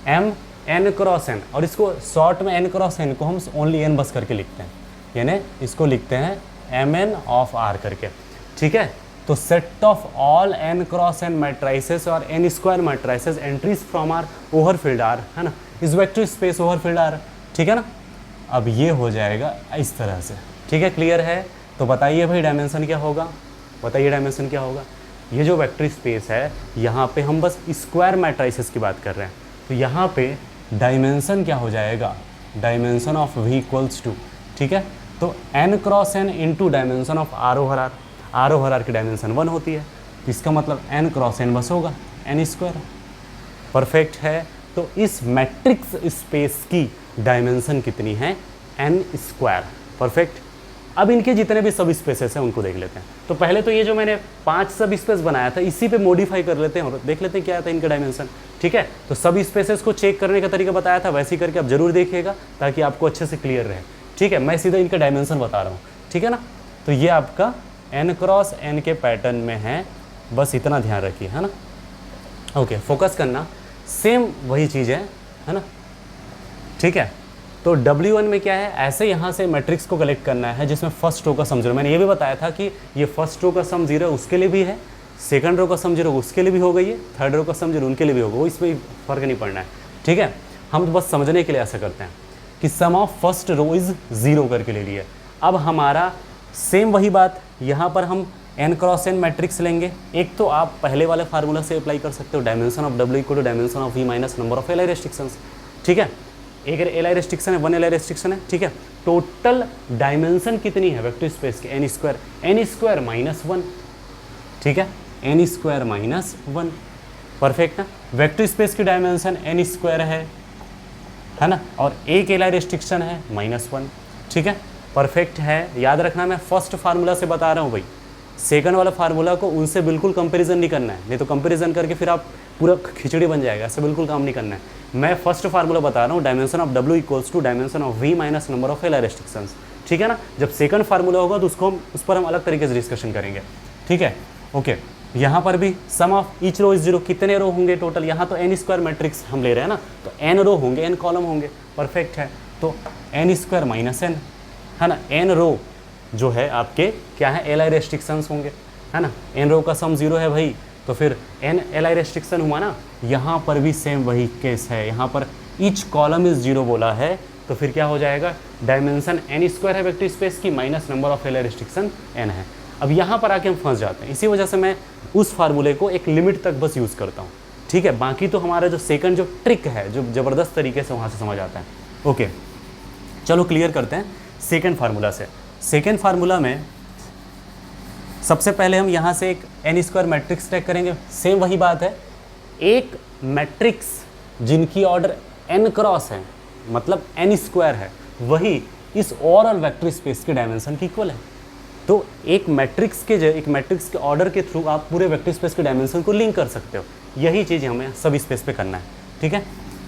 [SPEAKER 1] m n क्रॉस n, और इसको शॉर्ट में n क्रॉस n को हम ओनली n बस करके लिखते हैं, यानी इसको लिखते हैं mn ऑफ R करके। ठीक है, तो set of all n cross n matrices और n square matrices entries from R over field R, है ना, इस vector space over field R। ठीक है ना, अब ये हो जाएगा इस तरह से। ठीक है, क्लियर है? तो बताइए भाई डायमेंशन क्या होगा, बताइए डायमेंशन क्या होगा। ये जो वेक्टर स्पेस है, यहाँ पे हम बस स्क्वायर मैट्राइसेस की बात कर रहे हैं, तो यहाँ पे डायमेंशन क्या हो जाएगा, dimension of v equals to, ठीक है, तो n cross n into dimension of r over r की डायमेंशन 1 होती है, इसका मतलब n क्रॉस n बस होगा n स्क्वायर। परफेक्ट है, तो इस मैट्रिक्स स्पेस की डायमेंशन कितनी है, n स्क्वायर। परफेक्ट। अब इनके जितने भी सब स्पेसेस हैं उनको देख लेते हैं। तो पहले तो ये जो मैंने 5 सब स्पेस बनाया था, इसी पे मॉडिफाई कर लेते हैं और देख लेते हैं क्या आता है इनका डायमेंशन। ठीक है, तो सब स्पेसेस को चेक करने का तरीका बताया था, वैसे ही करके आप जरूर देखिएगा ताकि आपको अच्छे से क्लियर रहे। ठीक है, मैं सीधा इनका डायमेंशन बता रहा हूँ। ठीक है ना, तो ये आपका n क्रॉस n के पैटर्न में है, बस इतना ध्यान रखिए, है ना। ओके, फोकस करना, सेम वही चीज़ है ना। ठीक है, तो W1 में क्या है, ऐसे यहाँ से मैट्रिक्स को कलेक्ट करना है जिसमें फर्स्ट रो का सम 0। मैंने ये भी बताया था कि ये फर्स्ट रो का सम 0 उसके लिए भी है, सेकंड रो का सम 0 उसके लिए भी होगा, ये थर्ड रो का सम 0 उनके लिए भी होगा, वो इसमें फ़र्क नहीं पड़ना है। ठीक है, हम तो बस समझने के लिए ऐसा करते हैं कि sum of first row is 0 करके ले लिए। अब हमारा सेम वही बात यहाँ पर हम n क्रॉस n मैट्रिक्स लेंगे। एक तो आप पहले वाले फार्मूला से अप्लाई कर सकते हो, dimension of W equal to dimension of V minus number of LI restrictions. ठीक है, एक LI रेस्ट्रिक्शन है, 1 LI रेस्ट्रिक्शन है। ठीक है, टोटल डायमेंशन कितनी है वेक्टर स्पेस की, n स्क्वायर माइनस 1। ठीक है, n स्क्वायर माइनस 1। परफेक्ट ना, वेक्टर स्पेस की डायमेंशन n स्क्वायर है ना, और एक LI रेस्ट्रिक्शन है -1। ठीक है, परफेक्ट है। याद रखना मैं फर्स्ट फार्मूला से बता रहा हूँ भाई, सेकंड वाला फार्मूला को उनसे बिल्कुल कंपैरिजन नहीं करना है, नहीं तो कंपैरिजन करके फिर आप पूरा खिचड़ी बन जाएगा, ऐसे बिल्कुल काम नहीं करना है। मैं फर्स्ट फार्मूला बता रहा हूँ, dimension of W equals to dimension of V minus number of LI restrictions. ठीक है ना, जब सेकंड फार्मूला होगा तो उसको उस पर हम अलग तरीके से डिस्कशन करेंगे। ठीक है, ओके, यहाँ पर भी सम ऑफ ईच रो इज 0, कितने रो होंगे टोटल, यहाँ तो n स्क्वायर मैट्रिक्स हम ले रहे हैं ना, तो n रो होंगे, n कॉलम होंगे। परफेक्ट है, तो n स्क्वायर माइनस n, है ना, n रो जो है आपके क्या है, LI रेस्ट्रिक्शंस होंगे, है ना। n रो का सम 0 है भाई, तो फिर n LI रेस्ट्रिक्शन हुआ ना। यहाँ पर भी सेम वही केस है, यहाँ पर ईच कॉलम इज 0 बोला है, तो फिर क्या हो जाएगा, डायमेंशन n स्क्वायर है वेक्टर स्पेस की minus number of LI restriction n है। अब यहाँ पर आके हम फंस जाते हैं, इसी वजह से मैं उस फार्मूले को एक लिमिट तक बस यूज़ करता हूँ। ठीक है, बाकी तो हमारा जो सेकंड जो ट्रिक है, जो ज़बरदस्त तरीके से वहाँ से समझ आता है। ओके, चलो क्लियर करते हैं सेकंड फार्मूला से। सेकंड फार्मूला में सबसे पहले हम यहाँ से एक एन स्क्वायर मैट्रिक्स ट्रैक करेंगे, सेम वही बात है, एक मैट्रिक्स जिनकी ऑर्डर n क्रॉस है, मतलब n स्क्वायर है, वही इस ओवरऑल वेक्टर स्पेस के डायमेंशन की इक्वल है। तो एक मैट्रिक्स के ऑर्डर के थ्रू आप पूरे वेक्टर स्पेस के डायमेंशन को लिंक कर सकते हो। यही चीज़ हमें सब स्पेस पे करना है, ठीक है।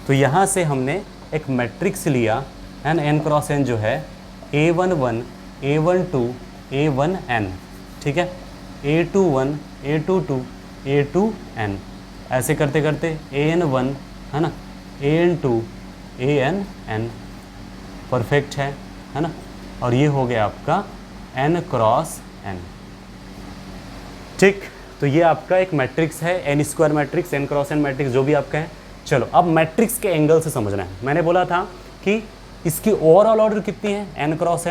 [SPEAKER 1] तो यहाँ से हमने एक मैट्रिक्स लिया एन n क्रॉस n जो है a11 a12 a1n, ठीक है, a21 a22 a2n, ऐसे करते करते an1 है ना, an2 an परफेक्ट है ना, और ये हो गया आपका n क्रॉस n, ठीक। तो ये आपका एक मैट्रिक्स है, N square matrix, n cross n matrix, जो भी आपका है। चलो अब मैट्रिक्स के एंगल से समझना है। मैंने बोला था कि इसकी ओवरऑल ऑर्डर कितनी है, n क्रॉस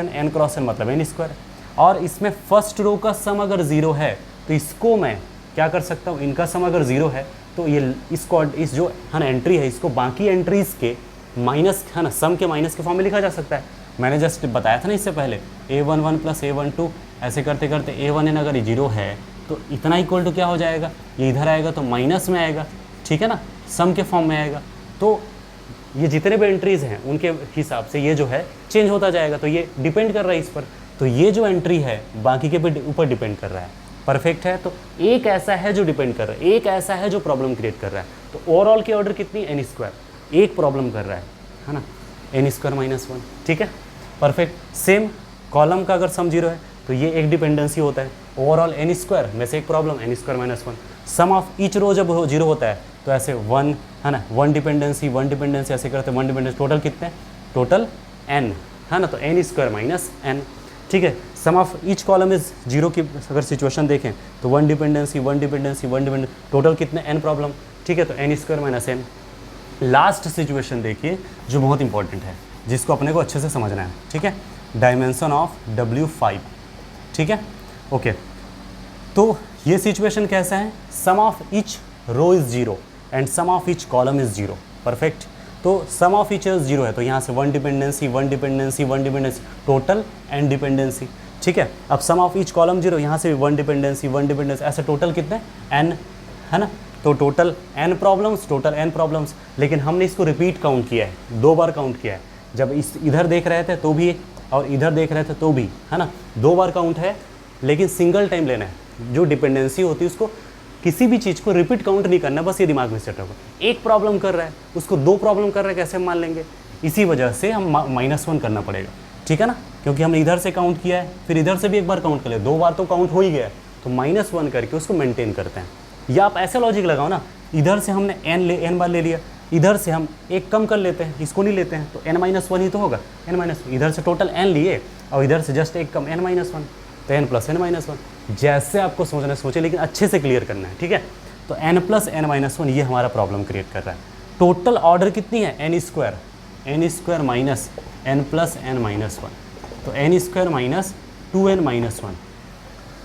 [SPEAKER 1] n मतलब n स्क्वायर, और इसमें फर्स्ट रो का सम अगर 0 है तो इसको मैं क्या कर सकता हूँ, इनका सम अगर 0 है तो ये इस जो है ना एंट्री है, इसको बाकी एंट्रीज के माइनस है ना, सम के माइनस के फॉर्म में लिखा जा सकता है। मैंने जस्ट बताया था ना इससे पहले, a11 प्लस a12, ऐसे करते करते a1n अगर 0 है तो इतना इक्वल टू क्या हो जाएगा, ये इधर आएगा तो माइनस में आएगा, ठीक है ना, सम के फॉर्म में आएगा। तो ये जितने भी एंट्रीज हैं उनके हिसाब से ये जो है चेंज होता जाएगा, तो ये डिपेंड कर रहा है इस पर। तो ये जो एंट्री है बाकी के ऊपर डिपेंड कर रहा है, परफेक्ट है। तो एक ऐसा है जो डिपेंड कर रहा है, एक ऐसा है जो प्रॉब्लम क्रिएट कर रहा है। तो ओवरऑल की ऑर्डर कितनी, एन स्क्वायर, एक प्रॉब्लम कर रहा है ना, एन स्क्वायर माइनस 1, ठीक है, परफेक्ट। सेम कॉलम का अगर सम 0 है तो ये एक डिपेंडेंसी होता है, ओवरऑल एन स्क्वायर में से एक problem, N square minus 1। Sum of each row जब 0 होता है तो ऐसे 1 है ना, 1 डिपेंडेंसी ऐसे करते 1 डिपेंडेंसी, टोटल कितने, टोटल n है ना, तो एन स्क्वायर माइनस n, ठीक है। Sum of each column is 0 की अगर सिचुएशन देखें तो 1 डिपेंडेंसी, टोटल कितने n प्रॉब्लम, ठीक है, तो N square minus n। Last situation देखिए जो बहुत इंपॉर्टेंट है, जिसको अपने को अच्छे से समझना है, ठीक है, डायमेंशन ऑफ W5, ठीक है, ओके। तो ये सिचुएशन कैसा है, sum of each row is 0 and sum of each column is 0, perfect. तो सम ऑफ ईच 0 है तो यहाँ से 1 डिपेंडेंसी, टोटल n डिपेंडेंसी, ठीक है। अब सम ऑफ ईच कॉलम 0, यहाँ से भी 1 डिपेंडेंसी, ऐसे टोटल कितने n है ना, तो टोटल n प्रॉब्लम्स, लेकिन हमने इसको रिपीट काउंट किया है, 2 बार काउंट किया है। जब इधर देख रहे थे तो भी और इधर देख रहे थे तो भी, है ना, 2 बार काउंट है, लेकिन सिंगल टाइम लेना है। जो डिपेंडेंसी होती है उसको किसी भी चीज़ को रिपीट काउंट नहीं करना, बस ये दिमाग में सेट होगा। एक प्रॉब्लम कर रहा है उसको 2 प्रॉब्लम कर रहा है, कैसे हम मान लेंगे, इसी वजह से हम -1 करना पड़ेगा, ठीक है ना, क्योंकि हमने इधर से काउंट किया है, फिर इधर से भी एक बार काउंट कर लिया, 2 बार तो काउंट हो ही गया है, तो -1 करके उसको मेंटेन करते हैं। या आप ऐसा लॉजिक लगाओ ना, इधर से हमने n बार ले लिया, इधर से हम एक कम कर लेते हैं, इसको नहीं लेते हैं, तो n-1 ही तो होगा, n-1, इधर से टोटल n लिए और इधर से जस्ट एक कम n-1, तो n प्लस n-1, जैसे आपको समझना सोचे, लेकिन अच्छे से क्लियर करना है, ठीक है। तो n प्लस n-1 ये हमारा प्रॉब्लम क्रिएट कर रहा है। टोटल ऑर्डर कितनी है, n square minus n plus n-1, तो n स्क्वायर माइनस 2n-1।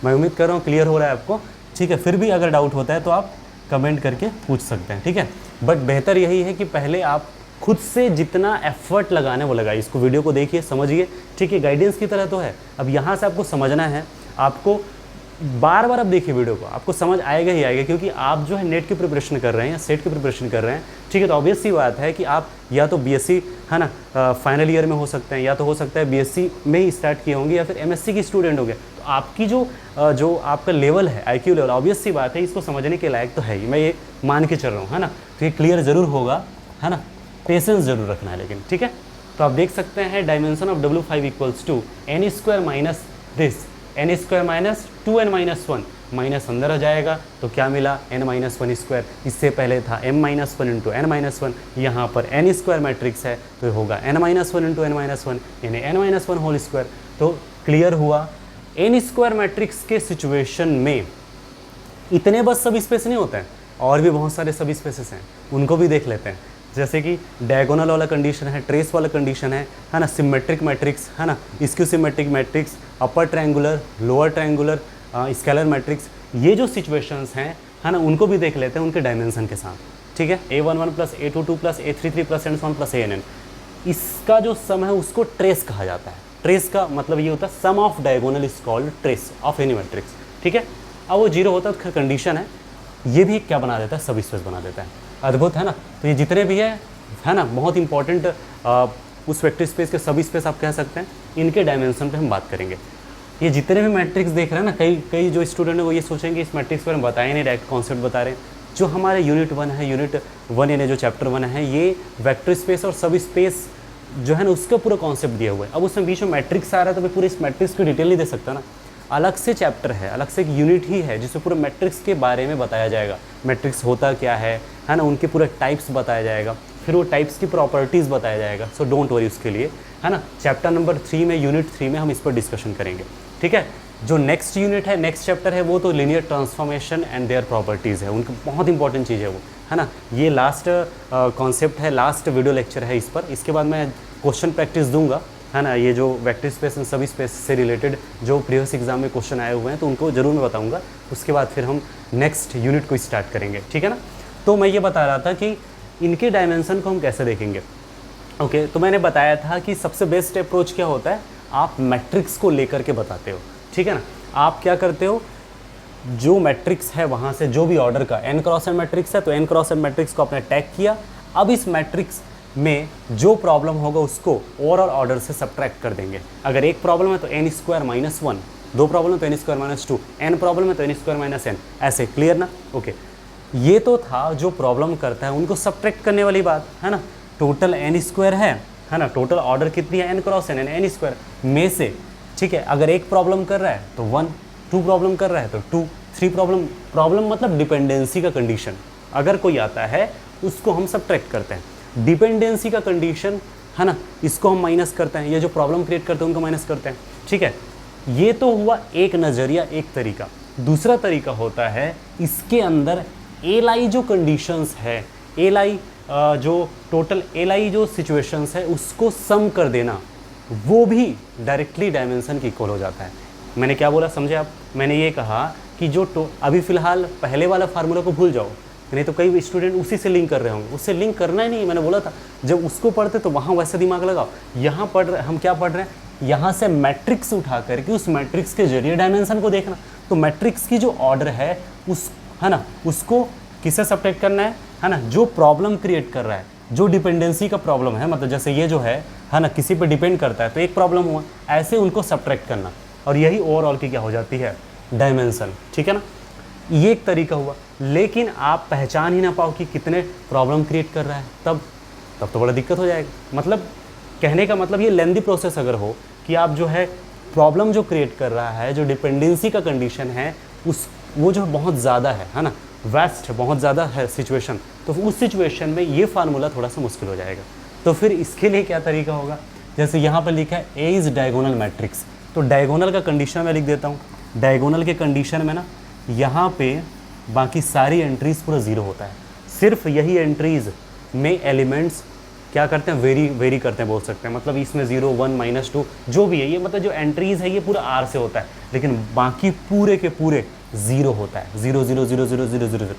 [SPEAKER 1] मैं उम्मीद कर रहा हूँ क्लियर हो रहा है आपको, ठीक है। फिर भी अगर डाउट होता है तो आप कमेंट करके पूछ सकते हैं, ठीक है। बट बेहतर यही है कि पहले आप खुद से जितना एफर्ट लगाना है वो लगाइए, इसको वीडियो को देखिए, समझिए, ठीक है, गाइडेंस की तरह तो है। अब यहाँ से आपको समझना है, आपको बार बार अब देखिए वीडियो को, आपको समझ आएगा ही आएगा, क्योंकि आप जो है नेट की प्रिपरेशन कर रहे हैं या सेट की प्रिपरेशन कर रहे हैं, ठीक है। तो ऑब्वियस सी बात है कि आप या तो बीएससी है ना फाइनल ईयर में हो सकते हैं, या तो हो सकता है बीएससी में ही स्टार्ट किए होंगे, या फिर एमएससी की स्टूडेंट होंगे। तो आपकी जो आपका लेवल है, आईक्यू लेवल, ऑब्वियस सी बात है, इसको समझने के लायक तो है ही, मैं ये मान के चल रहा हूँ, है ना। तो ये क्लियर ज़रूर होगा, है ना, पेशेंस जरूर रखना है लेकिन, ठीक है। तो आप देख सकते हैं dimension of W5 equals to n square minus this, n square minus 2n-1, minus अंदर आ जाएगा तो क्या मिला, n-1 स्क्वायर। इससे पहले था m-1 इंटू n-1, यहाँ पर n स्क्वायर मैट्रिक्स है तो ये होगा n-1 इंटू n-1, यानी n-1 होल स्क्वायर। तो क्लियर हुआ, n स्क्वायर मैट्रिक्स के सिचुएशन में इतने बस सब स्पेस नहीं होते हैं, और भी बहुत सारे सब स्पेसेस हैं, उनको भी देख लेते हैं। जैसे कि डायगोनल वाला कंडीशन है, ट्रेस वाला कंडीशन है ना, सिमेट्रिक मैट्रिक्स है ना, skew symmetric matrix, upper triangular, lower triangular, scalar matrix, ये जो सिचुएशंस हैं, है ना, उनको भी देख लेते हैं उनके डायमेंशन के साथ, ठीक है। a11 plus a22 plus a33 plus n1 plus an, इसका जो सम है उसको ट्रेस कहा जाता है। ट्रेस का मतलब ये होता है sum of diagonal is called trace of any matrix, ठीक है। अब वो जीरो होता है तो कंडीशन है, ये भी क्या बना देता है, सब स्पेस बना देता है। अद्भुत है ना। तो ये जितने भी है ना, बहुत इंपॉर्टेंट उस वेक्टर स्पेस के सब स्पेस आप कह सकते हैं, इनके डायमेंशन पे हम बात करेंगे। ये जितने भी मैट्रिक्स देख रहे हैं ना, कई जो स्टूडेंट है वो ये सोचेंगे इस मैट्रिक्स पर हम बताए नहीं, डायरेक्ट कॉन्सेप्ट बता रहे हैं। जो हमारे यूनिट 1 है, यूनिट 1 यानी जो चैप्टर 1 है, ये वेक्टर स्पेस और सब स्पेस जो है ना उसका पूरा कॉन्सेप्ट दिया हुआ है। अब उसमें बीच में मैट्रिक्स आ रहा है तो मैं पूरे इस मैट्रिक्स की डिटेल नहीं दे सकता ना, अलग से चैप्टर है, अलग से एक यूनिट ही है जिसमें पूरा मैट्रिक्स के बारे में बताया जाएगा। मैट्रिक्स होता क्या है ना, उनके पूरे टाइप्स बताया जाएगा, फिर वो टाइप्स की प्रॉपर्टीज़ बताया जाएगा। सो डोंट वरी उसके लिए, है ना। चैप्टर नंबर 3 में, यूनिट 3 में हम इस पर डिस्कशन करेंगे, ठीक है। जो नेक्स्ट यूनिट है, नेक्स्ट चैप्टर है, वो तो linear transformation and their properties है, उनकी बहुत इंपॉर्टेंट चीज़ है वो, है ना। ये लास्ट कॉन्सेप्ट है, लास्ट वीडियो लेक्चर है इस पर। इसके बाद मैं क्वेश्चन प्रैक्टिस दूंगा, है ना। ये जो वेक्टर स्पेस एंड सब स्पेस से रिलेटेड जो प्रीवियस एग्जाम में क्वेश्चन आए हुए हैं तो उनको ज़रूर मैं बताऊंगा। उसके बाद फिर हम नेक्स्ट यूनिट को स्टार्ट करेंगे, ठीक है ना। तो मैं ये बता रहा था कि इनके डायमेंशन को हम कैसे देखेंगे। ओके, तो मैंने बताया था कि सबसे बेस्ट अप्रोच क्या होता है, आप मैट्रिक्स को लेकर के बताते हो, ठीक है ना। आप क्या करते हो, जो मैट्रिक्स है वहाँ से जो भी ऑर्डर का n क्रॉस n मैट्रिक्स है तो n क्रॉस n मैट्रिक्स को आपने टैग किया। अब इस मैट्रिक्स में जो प्रॉब्लम होगा उसको ओवरऑल ऑर्डर से सब्ट्रैक्ट कर देंगे। अगर एक प्रॉब्लम है तो n स्क्वायर माइनस 1, दो प्रॉब्लम है तो n square minus 2, n problem है तो n स्क्वायर माइनस n, ऐसे क्लियर ना। ओके, ये तो था जो प्रॉब्लम करता है उनको सब्ट्रैक्ट करने वाली बात, है ना। टोटल n स्क्वायर है ना, टोटल ऑर्डर कितनी है, n क्रॉस n स्क्वायर में से, ठीक है। अगर एक प्रॉब्लम कर रहा है तो 1, 2 प्रॉब्लम कर रहा है तो 2, 3 प्रॉब्लम मतलब डिपेंडेंसी का कंडीशन अगर कोई आता है उसको हम सब्ट्रैक्ट करते हैं। डिपेंडेंसी का कंडीशन, है ना, इसको हम माइनस करते हैं, ये जो प्रॉब्लम क्रिएट करते हैं उनको माइनस करते हैं, ठीक है। ये तो हुआ एक नज़रिया, एक तरीका। दूसरा तरीका होता है इसके अंदर एलाई जो कंडीशंस है, एलाई जो टोटल एलाई जो सिचुएशंस है उसको सम कर देना, वो भी डायरेक्टली डायमेंशन की इक्वल हो जाता है। मैंने क्या बोला समझे आप, मैंने ये कहा कि जो अभी फ़िलहाल पहले वाला फार्मूला को भूल जाओ, नहीं तो कई स्टूडेंट उसी से लिंक कर रहे होंगे, उससे लिंक करना ही नहीं। मैंने बोला था जब उसको पढ़ते तो वहाँ वैसे दिमाग लगाओ, यहाँ पढ़ रहे हम क्या पढ़ रहे हैं, यहाँ से मैट्रिक्स उठा करके उस मैट्रिक्स के जरिए डायमेंशन को देखना। तो मैट्रिक्स की जो ऑर्डर है उस, है ना, उसको किससे सब्ट्रैक्ट करना है ना, जो प्रॉब्लम क्रिएट कर रहा है, जो डिपेंडेंसी का प्रॉब्लम है, मतलब जैसे ये जो है ना, किसी पे डिपेंड करता है तो एक प्रॉब्लम हुआ, ऐसे उनको सब्ट्रैक्ट करना, और यही ओवरऑल की क्या हो जाती है, डायमेंशन, ठीक है ना। ये एक तरीका हुआ। लेकिन आप पहचान ही ना पाओ कि कितने प्रॉब्लम क्रिएट कर रहा है, तब तो बड़ा दिक्कत हो जाएगा। मतलब कहने का मतलब ये लेंदी प्रोसेस अगर हो कि आप जो है प्रॉब्लम जो क्रिएट कर रहा है, जो डिपेंडेंसी का कंडीशन है वो जो बहुत ज़्यादा है ना, वेस्ट बहुत ज़्यादा है सिचुएशन, तो उस सिचुएशन में ये फार्मूला थोड़ा सा मुश्किल हो जाएगा। तो फिर इसके लिए क्या तरीका होगा, जैसे यहाँ पर लिखा है ए इज़ डायगोनल मैट्रिक्स, तो डायगोनल का कंडीशन मैं लिख देता हूँ। डायगोनल के कंडीशन में ना, यहाँ पे बाकी सारी एंट्रीज़ पूरा ज़ीरो होता है, सिर्फ यही एंट्रीज़ में एलिमेंट्स क्या करते हैं, वेरी करते हैं बोल सकते हैं। मतलब इसमें 0, 1, -2 जो भी है, ये मतलब जो एंट्रीज़ है ये पूरा R से होता है, लेकिन बाकी पूरे के पूरे ज़ीरो होता है, 0 0 0 0 0 0 0।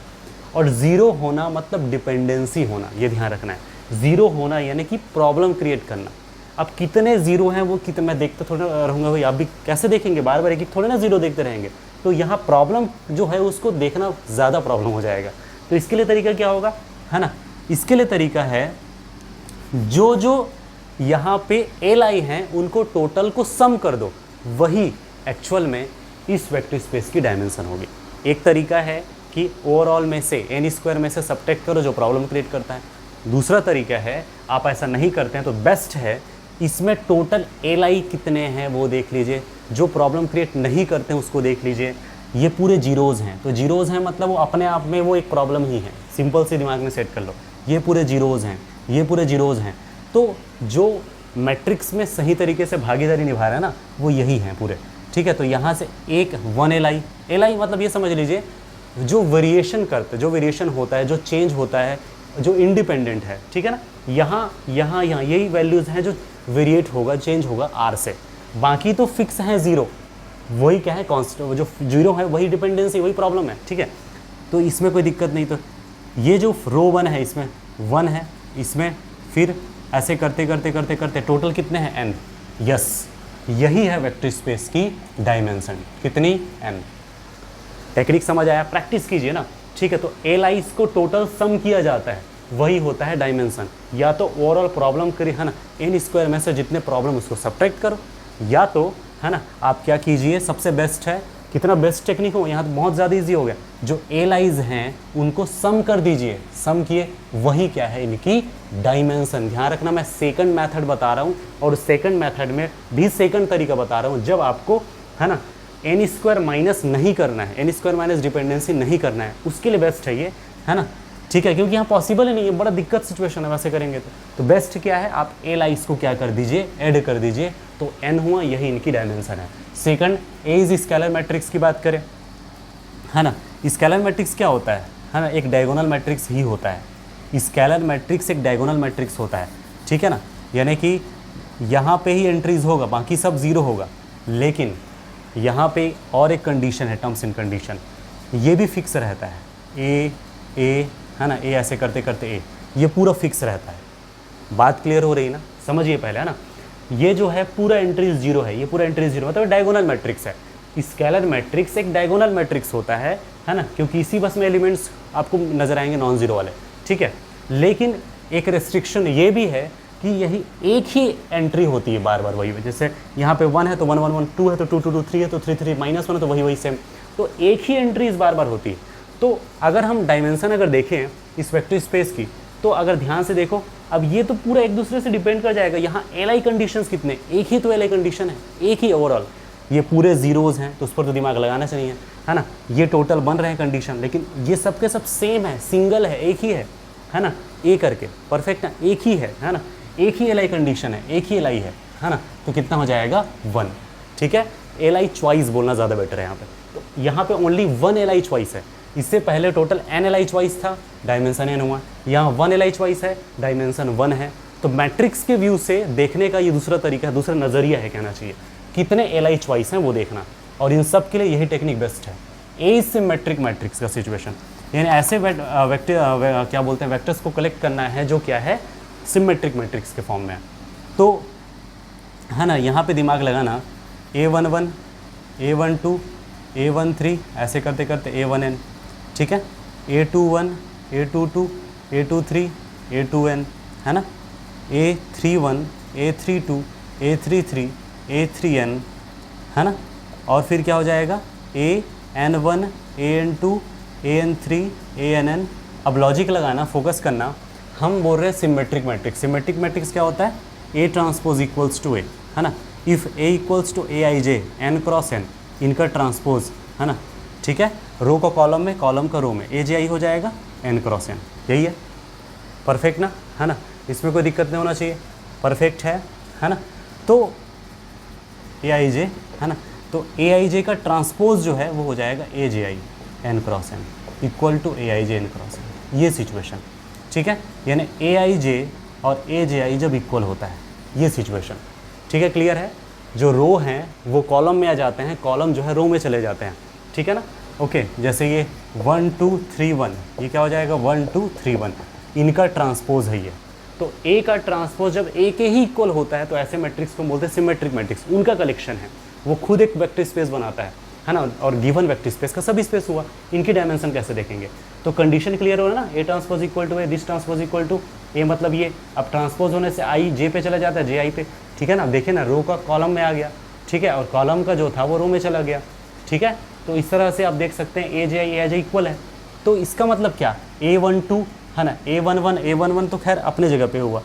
[SPEAKER 1] और ज़ीरो होना मतलब डिपेंडेंसी होना, ये ध्यान रखना है। ज़ीरो होना यानी कि प्रॉब्लम क्रिएट करना। अब कितने ज़ीरो हैं वो कितने मैं देखते थोड़ा रहूँगा भाई, आप भी कैसे देखेंगे, बार बार एक थोड़े ना ज़ीरो देखते रहेंगे। तो यहाँ प्रॉब्लम जो है उसको देखना ज़्यादा प्रॉब्लम हो जाएगा। तो इसके लिए तरीका क्या होगा, है ना, इसके लिए तरीका है जो यहाँ पे एल आई हैं उनको टोटल को सम कर दो, वही एक्चुअल में इस वेक्टर स्पेस की डायमेंशन होगी। एक तरीका है कि ओवरऑल में से एन स्क्वायर में से सब्ट्रैक्ट करो जो प्रॉब्लम क्रिएट करता है। दूसरा तरीका है, आप ऐसा नहीं करते हैं तो बेस्ट है इसमें टोटल एल आई कितने हैं वो देख लीजिए, जो प्रॉब्लम क्रिएट नहीं करते हैं उसको देख लीजिए। ये पूरे जीरोज़ हैं, तो जीरोज़ हैं मतलब वो अपने आप में वो एक प्रॉब्लम ही है, सिंपल से दिमाग में सेट कर लो। ये पूरे जीरोज़ हैं, ये पूरे जीरोज़ हैं, तो जो मैट्रिक्स में सही तरीके से भागीदारी निभा रहा है ना वो यही हैं पूरे, ठीक है। तो यहाँ से एक 1 एल आई मतलब ये समझ लीजिए जो वेरिएशन करते, जो वेरिएशन होता है, जो चेंज होता है, जो इंडिपेंडेंट है, ठीक है ना। यहाँ यही वैल्यूज़ हैं जो वेरिएट होगा, चेंज होगा R से, बाकी तो फिक्स हैं 0, वही क्या है कॉन्स्टेंट, जो 0 है वही डिपेंडेंसी, वही प्रॉब्लम है, ठीक है। तो इसमें कोई दिक्कत नहीं। तो ये जो रो 1 है इसमें 1 है, इसमें फिर ऐसे करते करते करते करते टोटल कितने हैं n, यस यही है वेक्टर स्पेस की डायमेंशन, कितनी n। टेक्निक समझ आया, प्रैक्टिस कीजिए ना, ठीक है। तो एल आईज को टोटल सम किया जाता है, वही होता है डायमेंशन। या तो ओवरऑल प्रॉब्लम करिए, है ना, एन स्क्वायर में से जितने प्रॉब्लम उसको सब्ट्रैक्ट करो, या तो है ना आप क्या कीजिए, सबसे बेस्ट है, कितना बेस्ट टेक्निक हो, यहाँ तो बहुत ज़्यादा इजी हो गया, जो एल आईज हैं उनको सम कर दीजिए, सम किए, वही क्या है इनकी डायमेंशन। ध्यान रखना मैं सेकंड मेथड बता रहा हूँ, और सेकंड मेथड में भी सेकंड तरीका बता रहा हूँ, जब आपको है ना एन स्क्वायर माइनस नहीं करना है, एन स्क्वायर माइनस डिपेंडेंसी नहीं करना है, उसके लिए बेस्ट है ये, है ना, ठीक है, क्योंकि यहाँ पॉसिबल ही नहीं है, बड़ा दिक्कत सिचुएशन है वैसे करेंगे तो बेस्ट क्या है, आप एल आईज को क्या कर दीजिए, ऐड कर दीजिए, तो एन हुआ, यही इनकी डायमेंशन है। Second, A is scalar matrix की बात करें, है ना, स्केलर मैट्रिक्स क्या होता है ना, एक डायगोनल मैट्रिक्स ही होता है। स्केलर मैट्रिक्स एक डायगोनल मैट्रिक्स होता है, ठीक है ना, यानी कि यहाँ पे ही एंट्रीज होगा, बाकी सब जीरो होगा, लेकिन यहाँ पे और एक कंडीशन है, टर्म्स इन कंडीशन, ये भी फिक्स रहता है, ए है ना, ए ऐसे करते करते ए, ये पूरा फिक्स रहता है। बात क्लियर हो रही है ना, समझिए पहले, है ना, ये जो है पूरा एंट्रीज जीरो है, ये पूरा एंट्रीज जीरो, मतलब डायगोनल मैट्रिक्स है। स्केलर मैट्रिक्स एक डायगोनल मैट्रिक्स होता है ना, क्योंकि इसी बस में एलिमेंट्स आपको नजर आएंगे नॉन जीरो वाले, ठीक है। लेकिन एक रेस्ट्रिक्शन ये भी है कि यही एक ही एंट्री होती है बार बार, वही, जैसे यहाँ पे 1 है तो 1 1 1, 2 है तो 2 2 2, 3 है तो 3 3, -1 है तो वही सेम, तो एक ही एंट्रीज बार बार होती है। तो अगर हम डायमेंशन अगर देखें इस वेक्टर स्पेस की, तो अगर ध्यान से देखो, अब ये तो पूरा एक दूसरे से डिपेंड कर जाएगा। यहाँ एल आई कंडीशंस कितने, एक ही तो एल आई कंडीशन है, एक ही ओवरऑल, ये पूरे जीरोज हैं, तो उस पर तो दिमाग लगाना चाहिए, है ना। ये टोटल बन रहे हैं कंडीशन, लेकिन ये सबके सब सेम है, सिंगल है, एक ही है ना, ए करके, परफेक्ट है, एक ही है ना, एक ही एल आई कंडीशन है, एक ही एल आई है ना, तो कितना हो जाएगा 1, ठीक है। एल आई चॉइस बोलना ज़्यादा बेटर है यहाँ पे, तो यहाँ पे ओनली 1 एल आई चॉइस है। इससे पहले total n L I choice था, डायमेंशन n हुआ, यहाँ 1 एल आई चॉइस है, डायमेंशन 1 है। तो मैट्रिक्स के व्यू से देखने का ये दूसरा तरीका है, दूसरा नज़रिया है कहना चाहिए, कितने एल आई चॉइस हैं वो देखना, और इन सब के लिए यही टेक्निक बेस्ट है। ए सिमेट्रिक मैट्रिक्स का सिचुएशन, यानी ऐसे क्या बोलते हैं, वेक्टर्स को कलेक्ट करना है जो क्या है, सिमेट्रिक मैट्रिक्स के फॉर्म में है। तो है ना, यहाँ पे दिमाग लगाना, A11, A12, A13, ऐसे करते करते A1n, ठीक है, A21, A22, A23, A2n, है ना, A31, A32, A33, A3n, है ना, और फिर क्या हो जाएगा, AN1, AN2, AN3, ANn। अब लॉजिक लगाना, फोकस करना, हम बोल रहे हैं सिमेट्रिक मैट्रिक्स। सिमेट्रिक मैट्रिक्स क्या होता है, A transpose equals to A, है ना, if A equals to Aij, n cross n, इनका ट्रांसपोज, है ना, ठीक है, रो का कॉलम में, कॉलम का रो में, Aj हो जाएगा n क्रॉस n, यही है, परफेक्ट ना, है ना, इसमें कोई दिक्कत नहीं होना चाहिए, परफेक्ट है ना। तो Aij, है ना, तो Aij का ट्रांसपोज जो है वो हो जाएगा Aj n cross n equal to Aij n cross n, ये सिचुएशन, ठीक है, यानी Aij और Aj जब इक्वल होता है, ये सिचुएशन, ठीक है, क्लियर है। जो रो हैं वो कॉलम में आ जाते हैं, कॉलम जो है रो में चले जाते हैं, ठीक है ना, ओके। जैसे ये 1 2 3 1, ये क्या हो जाएगा 1 2 3 1, इनका ट्रांसपोज है ये। तो ए का ट्रांसपोज जब ए के ही इक्वल होता है तो ऐसे मैट्रिक्स को बोलते हैं सिमेट्रिक मैट्रिक्स, उनका कलेक्शन है, वो खुद एक वेक्टर स्पेस बनाता है ना, और गिवन वेक्टर स्पेस का सब स्पेस हुआ, इनकी डायमेंशन कैसे देखेंगे। तो कंडीशन क्लियर हो रहा है ना, A transpose equal to A, this transpose equal to A, मतलब ये, अब ट्रांसपोज होने से आई जे पे चला जाता है, जे आई पे, ठीक है ना, देखिए ना, रो का कॉलम में आ गया, ठीक है, और कॉलम का जो था वो रो में चला गया, ठीक है। तो इस तरह से आप देख सकते हैं Aj इक्वल है। तो इसका मतलब क्या, A12, है ना, A11, A11 तो खैर अपने जगह पे हुआ,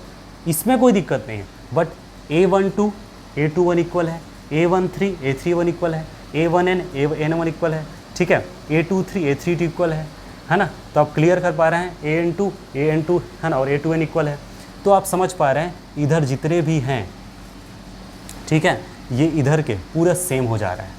[SPEAKER 1] इसमें कोई दिक्कत नहीं है, बट A12, A21 इक्वल है, A13, A31 इक्वल है, A1n, A1n इक्वल है, ठीक है, A23, A32 इक्वल है ना। तो आप क्लियर कर पा रहे हैं, AN2, है ना, और A2n इक्वल है। तो आप समझ पा रहे हैं इधर जितने भी हैं, ठीक है, ये इधर के पूरा सेम हो जा रहा है,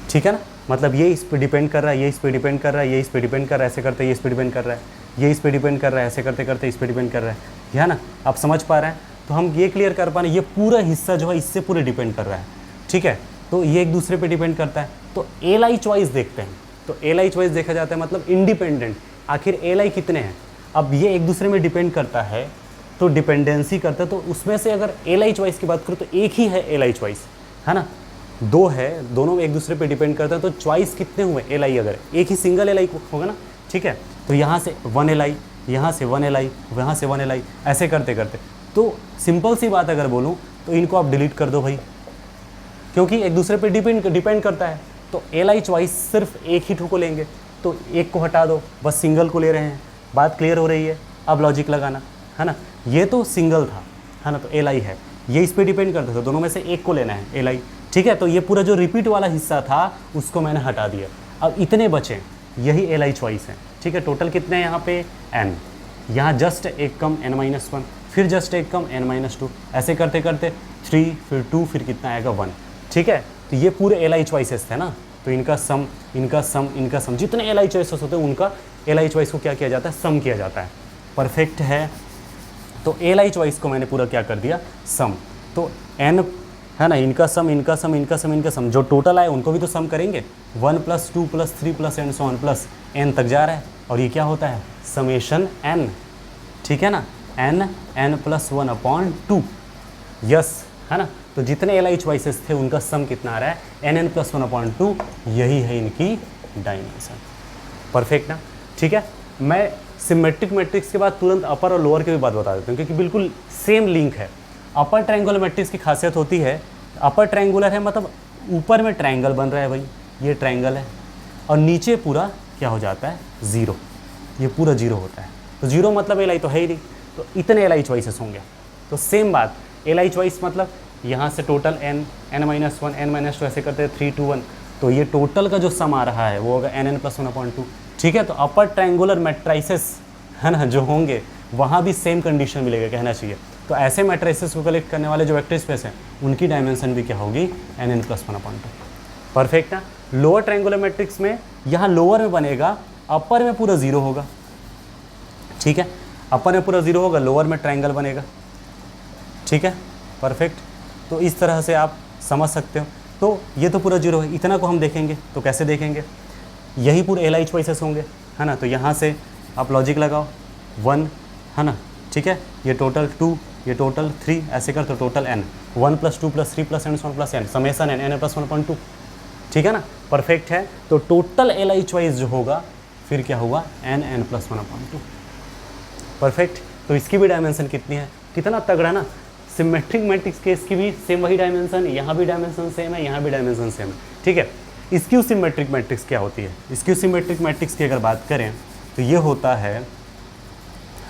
[SPEAKER 1] ठीक है ना, मतलब ये इस पे डिपेंड कर रहा है, ये इस पे डिपेंड कर रहा है, ये इस पे डिपेंड कर रहा है, ऐसे करते ये इस पे डिपेंड कर रहा है, ये इस पे डिपेंड कर रहा है, ऐसे करते करते इस पे डिपेंड कर रहा है ना। आप समझ पा रहे हैं, तो हम ये क्लियर कर पा रहे हैं, ये पूरा हिस्सा जो है इससे पूरे डिपेंड कर रहा है, ठीक है, तो ये एक दूसरे पे डिपेंड करता है। तो एल आई चॉइस देखते हैं, तो एल आई चॉइस देखा जाता है मतलब इंडिपेंडेंट, आखिर एल आई कितने हैं। अब ये एक दूसरे में डिपेंड करता है, तो डिपेंडेंसी करता है, तो उसमें से अगर एल आई चॉइस की बात करूँ तो एक ही है एल आई चॉइस, है ना, दो है, दोनों एक दूसरे पे डिपेंड करते हैं, तो चॉइस कितने हुए एल आई, अगर एक ही सिंगल एल आई होगा ना, ठीक है, तो यहाँ से 1 एल आई, यहाँ से 1 एल आई, यहाँ से 1 एल आई, ऐसे करते करते, तो सिंपल सी बात अगर बोलूँ तो इनको आप डिलीट कर दो भाई, क्योंकि एक दूसरे पे डिपेंड करता है। तो एल आई चॉइस सिर्फ एक ही ठो को लेंगे, तो एक को हटा दो, बस सिंगल को ले रहे हैं। बात क्लियर हो रही है? अब लॉजिक लगाना है ना, ये तो सिंगल था है ना, तो एल आई है, ये इस पे डिपेंड करता था, दोनों में से एक को लेना है एल आई, ठीक है। तो ये पूरा जो रिपीट वाला हिस्सा था उसको मैंने हटा दिया, अब इतने बचे, यही एल आई चॉइस है, ठीक है। टोटल कितने हैं यहाँ पे एन, यहाँ जस्ट एक कम n-1, फिर जस्ट एक कम n-2, ऐसे करते करते 3, फिर 2, फिर कितना आएगा 1, ठीक है। तो ये पूरे एल आई चॉइसेस थे ना, तो इनका सम, इनका सम, इनका सम, जितने एल आई चॉइसेस होते हैं उनका एल आई चॉइस को क्या किया जाता है, सम किया जाता है। परफेक्ट है। तो एल आई चॉइस को मैंने पूरा क्या कर दिया, सम। तो एन है ना, इनका सम, इनका सम, इनका सम, इनका सम, जो टोटल आए उनको भी तो सम करेंगे, 1 + 2 + 3 + and so on plus N तक जा रहा है, और ये क्या होता है, समेशन एन, ठीक है ना, n +1/2, यस है ना। तो जितने एल आई चॉइसेस थे उनका सम कितना आ रहा है, n +1/2, यही है इनकी डायमेंशन। परफेक्ट ना, ठीक है। मैं सिमेट्रिक मैट्रिक्स के बाद तुरंत अपर और लोअर की भी बात बता देता हूँ, क्योंकि बिल्कुल सेम लिंक है। अपर ट्रायंगुलर मैट्रिक्स की खासियत होती है, अपर ट्रायंगुलर है मतलब ऊपर में ट्रायंगल बन रहा है भाई, ये ट्रायंगल है, और नीचे पूरा क्या हो जाता है, ज़ीरो, ये पूरा जीरो होता है। तो जीरो मतलब एल आई तो है ही नहीं, तो इतने एल आई चॉइसेस होंगे। तो सेम बात, एल आई चॉइस मतलब यहाँ से टोटल n-1, n-2 ऐसे करते 3, 2, 1, तो ये टोटल का जो सम आ रहा है वो होगा n +1/2, ठीक है। तो अपर ट्रायंगुलर मैट्राइसेस है ना जो होंगे, वहाँ भी सेम कंडीशन मिलेगा, कहना चाहिए। तो ऐसे मैट्राइसेस को कलेक्ट करने वाले जो वेक्टर स्पेस हैं उनकी डायमेंशन भी क्या होगी, n +1/2। परफेक्ट है। लोअर ट्रायंगुलर मैट्रिक्स में यहाँ लोअर में बनेगा, अपर में पूरा जीरो होगा, ठीक है, अपर में पूरा जीरो होगा, लोअर में ट्रायंगल बनेगा, ठीक है। परफेक्ट। तो इस तरह से आप समझ सकते हो। तो ये तो पूरा जीरो है, इतना को हम देखेंगे तो कैसे देखेंगे, यही पूरे एल आई चॉइसेस होंगे, है ना। तो यहाँ से आप लॉजिक लगाओ, 1 है ना, ठीक है, ये टोटल 2, ये टोटल 3, ऐसे कर तो total n, 1 + 2 + 3 + and so on plus n, summation n +1/2, ठीक है ना। परफेक्ट है। तो टोटल एल आई चॉइस जो होगा फिर क्या होगा, n +1/2। परफेक्ट। तो इसकी भी डायमेंशन कितनी है, कितना तगड़ा ना। सिमेट्रिक मैट्रिक्स केस की भी सेम वही डायमेंशन, यहाँ भी डायमेंशन सेम है, यहाँ भी डायमेंशन सेम है, ठीक है। स्क्यू सिमेट्रिक मैट्रिक्स क्या होती है, स्क्यू सिमेट्रिक मैट्रिक्स की अगर बात करें तो ये होता है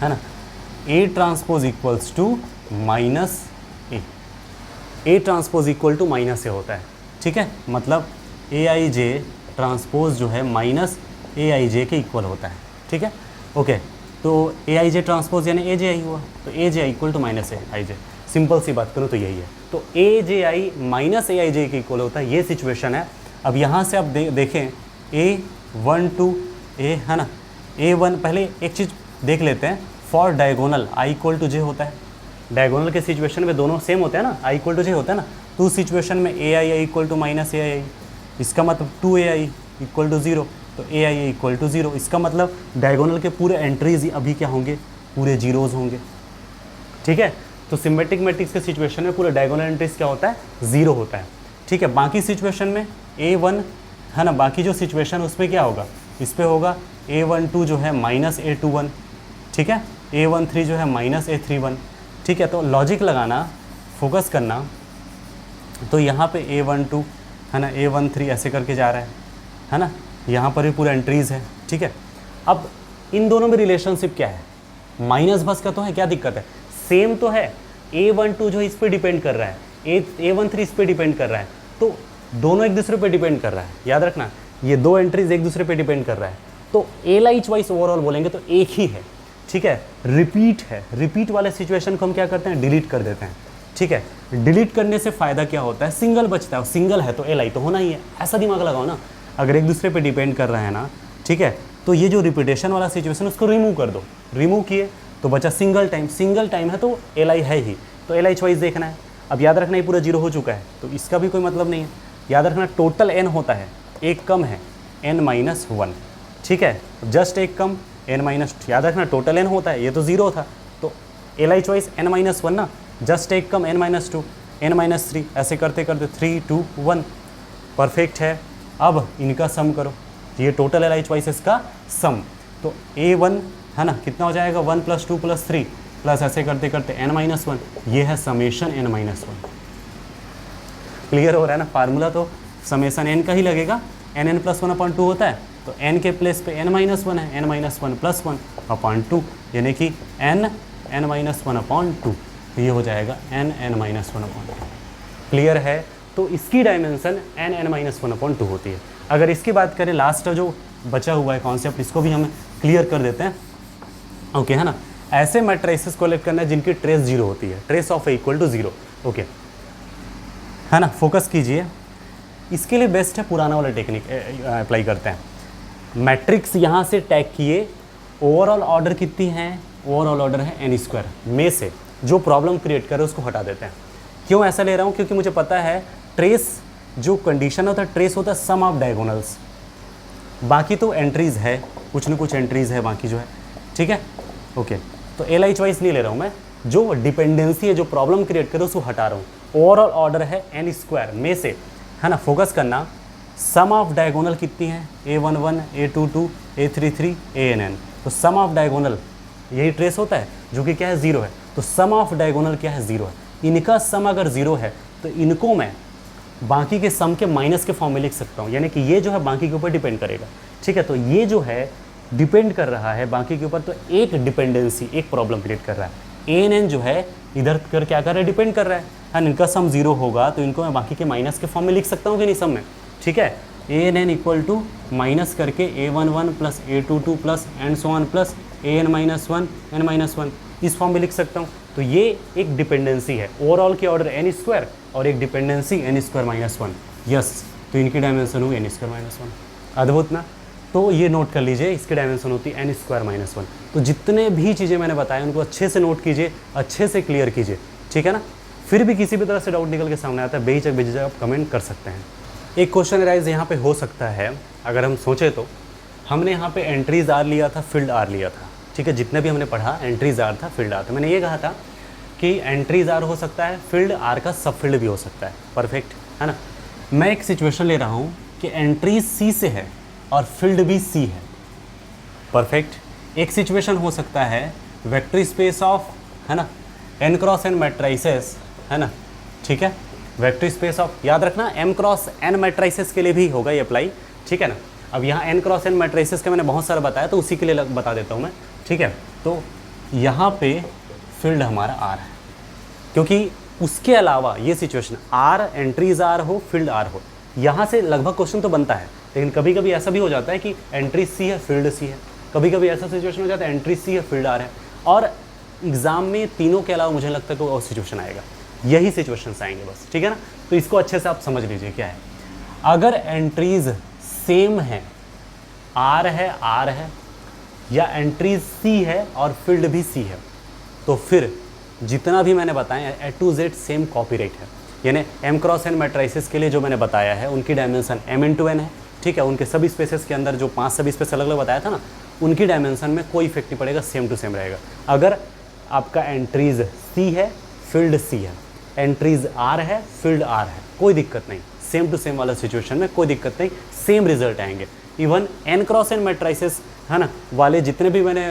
[SPEAKER 1] ना, A transpose equals to -A, A transpose equal to -A होता है, ठीक है। मतलब AIJ ट्रांसपोज जो है -AIJ के इक्वल होता है, ठीक है। ओके, तो AIJ ट्रांसपोज यानी AJI हुआ, तो AJI equal to -AIJ, simple सी बात करूँ तो यही है। तो AJI -AIJ के इक्वल होता है, ये सिचुएशन है। अब यहाँ से आप देखें A1 to A है ना, A1, पहले एक चीज़ देख लेते हैं, फॉर डायगोनल I = J होता है। डायगोनल के सिचुएशन में दोनों सेम होते हैं ना, I = J होता है ना। तो उस सिचुएशन में AII = -AII, इसका मतलब 2AI = 0, तो AII = 0, इसका मतलब डायगोनल के पूरे एंट्रीज अभी क्या होंगे, पूरे जीरोज होंगे, ठीक है। तो सिमेट्रिक मैट्रिक्स के सिचुएशन में पूरे डायगोनल एंट्रीज क्या होता है, 0 होता है, ठीक है। बाकी सिचुएशन में A1 है ना, बाकी जो सिचुएशन उसमें क्या होगा, इस पे होगा A12 जो है -A21, ठीक है, A13 जो है -A31, ठीक है। तो लॉजिक लगाना, फोकस करना, तो यहाँ पे A12 है ना, A13 ऐसे करके जा रहा है ना, यहाँ पर भी पूरा एंट्रीज है, ठीक है। अब इन दोनों में रिलेशनशिप क्या है, माइनस बस का तो है, क्या दिक्कत है, सेम तो है। A12 जो इस पे डिपेंड कर रहा है, A13 इस पे डिपेंड कर रहा है, तो दोनों एक दूसरे पे डिपेंड कर रहा है, याद रखना, ये दो एंट्रीज एक दूसरे पे डिपेंड कर रहा है। तो एल आई चॉइस ओवरऑल बोलेंगे तो एक ही है, ठीक है। रिपीट है, रिपीट वाले सिचुएशन को हम क्या करते हैं, डिलीट कर देते हैं, ठीक है। डिलीट करने से फ़ायदा क्या होता है, सिंगल बचता है, सिंगल है तो एल आई तो होना ही है, ऐसा दिमाग लगाओ ना। अगर एक दूसरे पे डिपेंड कर रहा है ना, ठीक है, तो ये जो रिपीटेशन वाला सिचुएशन उसको रिमूव कर दो, रिमूव किए तो बचा सिंगल टाइम, सिंगल टाइम है तो एल आई है ही, तो एल आई चॉइस देखना है। अब याद रखना, ये पूरा जीरो हो चुका है तो इसका भी कोई मतलब नहीं है। याद रखना टोटल n होता है, एक कम है n-1, ठीक है, जस्ट एक कम n-2, याद रखना टोटल n होता है, ये तो जीरो था, तो एल आई चॉइस n-1 ना, जस्ट एक कम n-2, n-3, ऐसे करते करते 3 2 1 परफेक्ट है। अब इनका सम करो, ये टोटल एल आई चॉइसेस का सम, तो a1 है ना कितना हो जाएगा 1 + 2 + 3 प्लस ऐसे करते करते n-1, ये है समेशन n-1। क्लियर हो रहा है ना, फार्मूला तो समेशन n का ही लगेगा, nn+1/2 होता है, तो n के प्लेस पे n-1 है, n-1 + 1/2 यानी कि n-1/2, तो ये हो जाएगा n-1/2। क्लियर है, तो इसकी डायमेंशन n-1/2 होती है। अगर इसकी बात करें लास्ट जो बचा हुआ है कॉन्सेप्ट, इसको भी हम क्लियर कर देते हैं, ओके है ना। ऐसे मैट्रिसेस को कलेक्ट करना है जिनकी ट्रेस 0 होती है, ट्रेस ऑफ ए = 0, ओके है ना। फोकस कीजिए, इसके लिए बेस्ट है पुराना वाला टेक्निक अप्लाई करते हैं। मैट्रिक्स यहाँ से टैग किए, ओवरऑल ऑर्डर कितनी है, ओवरऑल ऑर्डर है n², में से जो प्रॉब्लम क्रिएट करे उसको हटा देते हैं। क्यों ऐसा ले रहा हूँ, क्योंकि मुझे पता है ट्रेस जो कंडीशन होता है, ट्रेस होता है सम ऑफ डायगोनल्स, बाकी तो एंट्रीज़ है, कुछ न कुछ एंट्रीज़ है बाकी जो है, ठीक है ओके। तो एल आई चॉइस नहीं ले रहा हूँ मैं, जो डिपेंडेंसी है जो प्रॉब्लम क्रिएट करे उसको हटा रहा हूँ। ओवरऑल ऑर्डर है n² में से, है ना। फोकस करना, सम ऑफ डायगोनल कितनी है, a11 a22 a33 ann, तो सम ऑफ डायगोनल यही ट्रेस होता है जो कि क्या है 0 है, तो सम ऑफ डायगोनल क्या है 0 है। इनका सम अगर 0 है तो इनको मैं बाकी के सम के माइनस के फॉर्म में लिख सकता हूँ, यानी कि ये जो है बाकी के ऊपर डिपेंड करेगा, ठीक है। तो ये जो है डिपेंड कर रहा है बाकी के ऊपर, तो एक डिपेंडेंसी एक प्रॉब्लम क्रिएट कर रहा है। ann जो है इधर कर क्या कर रहा है, डिपेंड कर रहा है, इनका सम 0 होगा तो इनको मैं बाकी के माइनस के फॉर्म में लिख सकता हूँ कि नहीं सम में, ठीक है। ann = माइनस करके a11 + a22 + and so on plus an-1 n-1 इस फॉर्म में लिख सकता हूँ। तो ये एक डिपेंडेंसी है, ओवरऑल की ऑर्डर n² और एक डिपेंडेंसी n² - 1, यस, तो इनकी डायमेंशन हुई n² - 1। अद्भुत ना। तो ये नोट कर लीजिए, इसकी डायमेंशन होती है n² - 1। तो जितने भी चीज़ें मैंने बताया उनको अच्छे से नोट कीजिए, अच्छे से क्लियर कीजिए, ठीक है ना। फिर भी किसी भी तरह से डाउट निकल के सामने आता है, बेझिझक आप कमेंट कर सकते हैं। एक क्वेश्चन राइज यहाँ पे हो सकता है, अगर हम सोचें तो हमने यहाँ पे एंट्रीज R लिया था, फील्ड R लिया था, ठीक है। जितने भी हमने पढ़ा एंट्रीज R था, फील्ड R था। मैंने ये कहा था कि एंट्रीज R हो सकता है, फील्ड R का सब फील्ड भी हो सकता है, परफेक्ट है ना। मैं एक सिचुएशन ले रहा हूँ कि एंट्रीज C से है और फील्ड भी C है, परफेक्ट। एक सिचुएशन हो सकता है वेक्टर स्पेस ऑफ, है ना, n×n मैट्रिसेस, है ना, ठीक है। वेक्टर स्पेस ऑफ, याद रखना m×n मैट्रिसेस के लिए भी होगा ये अप्लाई, ठीक है ना। अब यहाँ n×n मैट्रिसेस का मैंने बहुत सारा बताया, तो उसी के लिए बता देता हूँ मैं, ठीक है। तो यहाँ पे फील्ड हमारा R है, क्योंकि उसके अलावा ये सिचुएशन R एंट्रीज R हो, फील्ड R हो, यहाँ से लगभग क्वेश्चन तो बनता है। लेकिन कभी कभी ऐसा भी हो जाता है कि एंट्री C है, फील्ड C है, कभी कभी ऐसा सिचुएशन हो जाता है एंट्री C है, फील्ड R है, और एग्जाम में तीनों के अलावा मुझे लगता है कोई और सिचुएशन आएगा, यही सिचुएशंस आएंगे बस, ठीक है ना। तो इसको अच्छे से आप समझ लीजिए क्या है। अगर एंट्रीज सेम है, R है या एंट्रीज C है और फील्ड भी C है, तो फिर जितना भी मैंने बताया A to Z same copyright है। यानी m×n मैट्रिसेस के लिए जो मैंने बताया है उनकी डायमेंशन m×n है, ठीक है। उनके सभी स्पेसेस के अंदर जो 5 सब स्पेस अलग अलग बताया था ना, उनकी डायमेंशन में कोई इफेक्ट नहीं पड़ेगा, सेम टू सेम रहेगा। अगर आपका एंट्रीज C है, फील्ड C है, एंट्रीज R है, फील्ड R है, कोई दिक्कत नहीं, सेम टू सेम वाला सिचुएशन में कोई दिक्कत नहीं, सेम रिजल्ट आएंगे। इवन n×n मैट्रिसेस, है ना, वाले जितने भी मैंने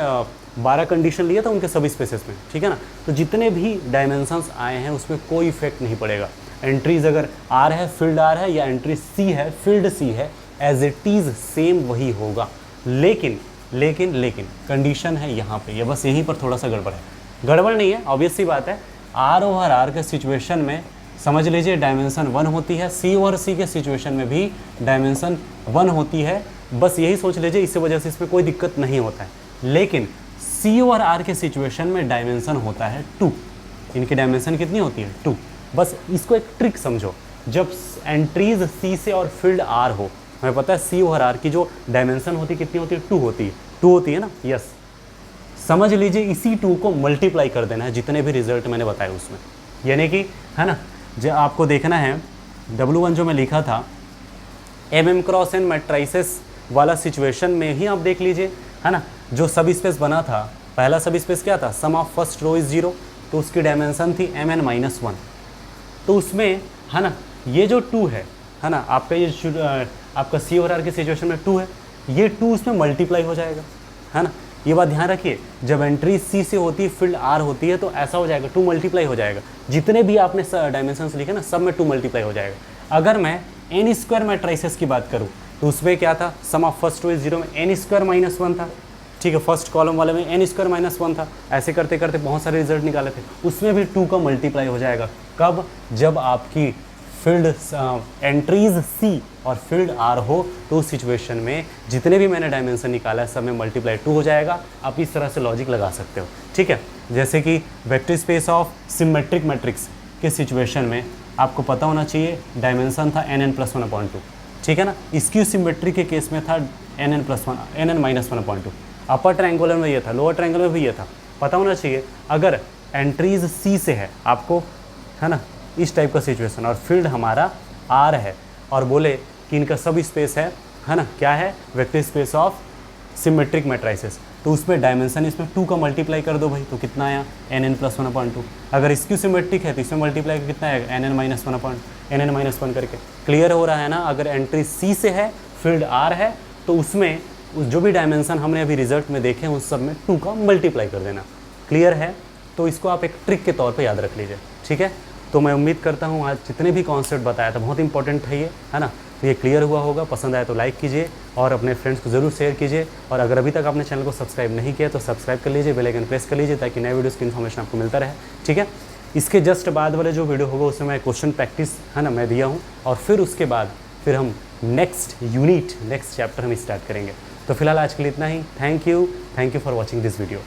[SPEAKER 1] 12 कंडीशन लिया था उनके सभी स्पेसेस में, ठीक है ना। तो जितने भी डायमेंशंस आए हैं उसमें कोई इफेक्ट नहीं पड़ेगा। एंट्रीज अगर R है, फील्ड R है, या एंट्री C है, फील्ड C है, एज इट इज़ सेम वही होगा। लेकिन लेकिन लेकिन कंडीशन है यहाँ पे, ये बस यहीं पर थोड़ा सा गड़बड़ है। गड़बड़ नहीं है, ऑब्वियस सी बात है, R ओवर R के सिचुएशन में समझ लीजिए डायमेंशन 1 होती है, C ओवर C के सिचुएशन में भी डायमेंशन 1 होती है, बस यही सोच लीजिए, इसी वजह से इसमें कोई दिक्कत नहीं होता है। लेकिन C ओवर R के सिचुएशन में डायमेंशन होता है 2, इनकी डायमेंशन कितनी होती है 2। बस इसको एक ट्रिक समझो, जब एंट्रीज C से और फील्ड R हो, हमें पता है C ओवर R की जो डायमेंशन होती है कितनी होती है 2 होती है, 2 होती है ना, यस। समझ लीजिए इसी 2 को मल्टीप्लाई कर देना है जितने भी रिजल्ट मैंने बताए उसमें, यानी कि, है ना, जो आपको देखना है W1 जो मैं लिखा था m×n मैट्रिसेस वाला सिचुएशन में ही आप देख लीजिए, है ना, जो सब स्पेस बना था, पहला सब स्पेस क्या था, सम ऑफ फर्स्ट रो इज 0, तो उसकी डायमेंशन थी mn-1, तो उसमें है ना ये जो 2 है ना, आपका ये आपका सी और आर की सिचुएशन में 2 है, ये 2 उसमें मल्टीप्लाई हो जाएगा, है ना। ये बात ध्यान रखिए, जब एंट्री सी से होती है, फील्ड आर होती है, तो ऐसा हो जाएगा 2 मल्टीप्लाई हो जाएगा। जितने भी आपने डायमेंशंस लिखे ना, सब में 2 मल्टीप्लाई हो जाएगा। अगर मैं एन स्क्वायर मैट्रिसेस की बात करूँ तो उसमें क्या था, सम ऑफ फर्स्ट टू इज 0 में एन स्क्वायर माइनस 1 था, ठीक है। फर्स्ट कॉलम वाले में एन स्क्वायर माइनस 1 था। ऐसे करते करते बहुत सारे रिजल्ट निकाले थे, उसमें भी 2 का मल्टीप्लाई हो जाएगा। कब? जब आपकी फील्ड एंट्रीज सी और फील्ड आर हो, तो उस सिचुएशन में जितने भी मैंने डायमेंशन निकाला है सब में मल्टीप्लाई 2 हो जाएगा। आप इस तरह से लॉजिक लगा सकते हो, ठीक है। जैसे कि vector space of symmetric matrix के सिचुएशन में आपको पता होना चाहिए डायमेंशन था nn+1/2, ठीक है ना। स्क्यू सिमेट्री के केस में था nn-1/2। अपर ट्रायंगुलर में ये था, लोअर ट्रायंगुलर में भी ये था, पता होना चाहिए। अगर एंट्रीज सी से है आपको, है ना, इस टाइप का सिचुएशन, और फील्ड हमारा आर है, और बोले कि इनका सब स्पेस है ना, क्या है, vector space of symmetric matrices, तो उसमें डायमेंशन इसमें 2 का मल्टीप्लाई कर दो भाई, तो कितना आया nn+1/2। अगर स्क्यू सिमेट्रिक है तो इसमें मल्टीप्लाई कितना आएगा nn-1 करके। क्लियर हो रहा है ना। अगर एंट्री सी से है, फील्ड आर है, तो उसमें जो भी डायमेंशन हमने अभी रिजल्ट में देखे उस सब में 2 का मल्टीप्लाई कर देना। क्लियर है? तो इसको आप एक ट्रिक के तौर पे याद रख लीजिए, ठीक है। तो मैं उम्मीद करता हूँ आज जितने भी कॉन्सेप्ट बताया था बहुत इंपॉर्टेंट है ये, है ना। तो ये क्लियर हुआ होगा। पसंद आया तो लाइक कीजिए और अपने फ्रेंड्स को ज़रूर शेयर कीजिए, और अगर अभी तक आपने चैनल को सब्सक्राइब नहीं किया तो सब्सक्राइब कर लीजिए, बेल आइकन प्रेस कर लीजिए, ताकि नए वीडियोज़ की इन्फॉर्मेशन आपको मिलता रहे, ठीक है। इसके जस्ट बाद वाले जो वीडियो होगा उसमें मैं क्वेश्चन प्रैक्टिस, है ना, मैं दिया हूँ, और फिर उसके बाद फिर हम नेक्स्ट यूनिट, नेक्स्ट चैप्टर हम स्टार्ट करेंगे। तो फिलहाल आज के लिए इतना ही। Thank you for watching this video.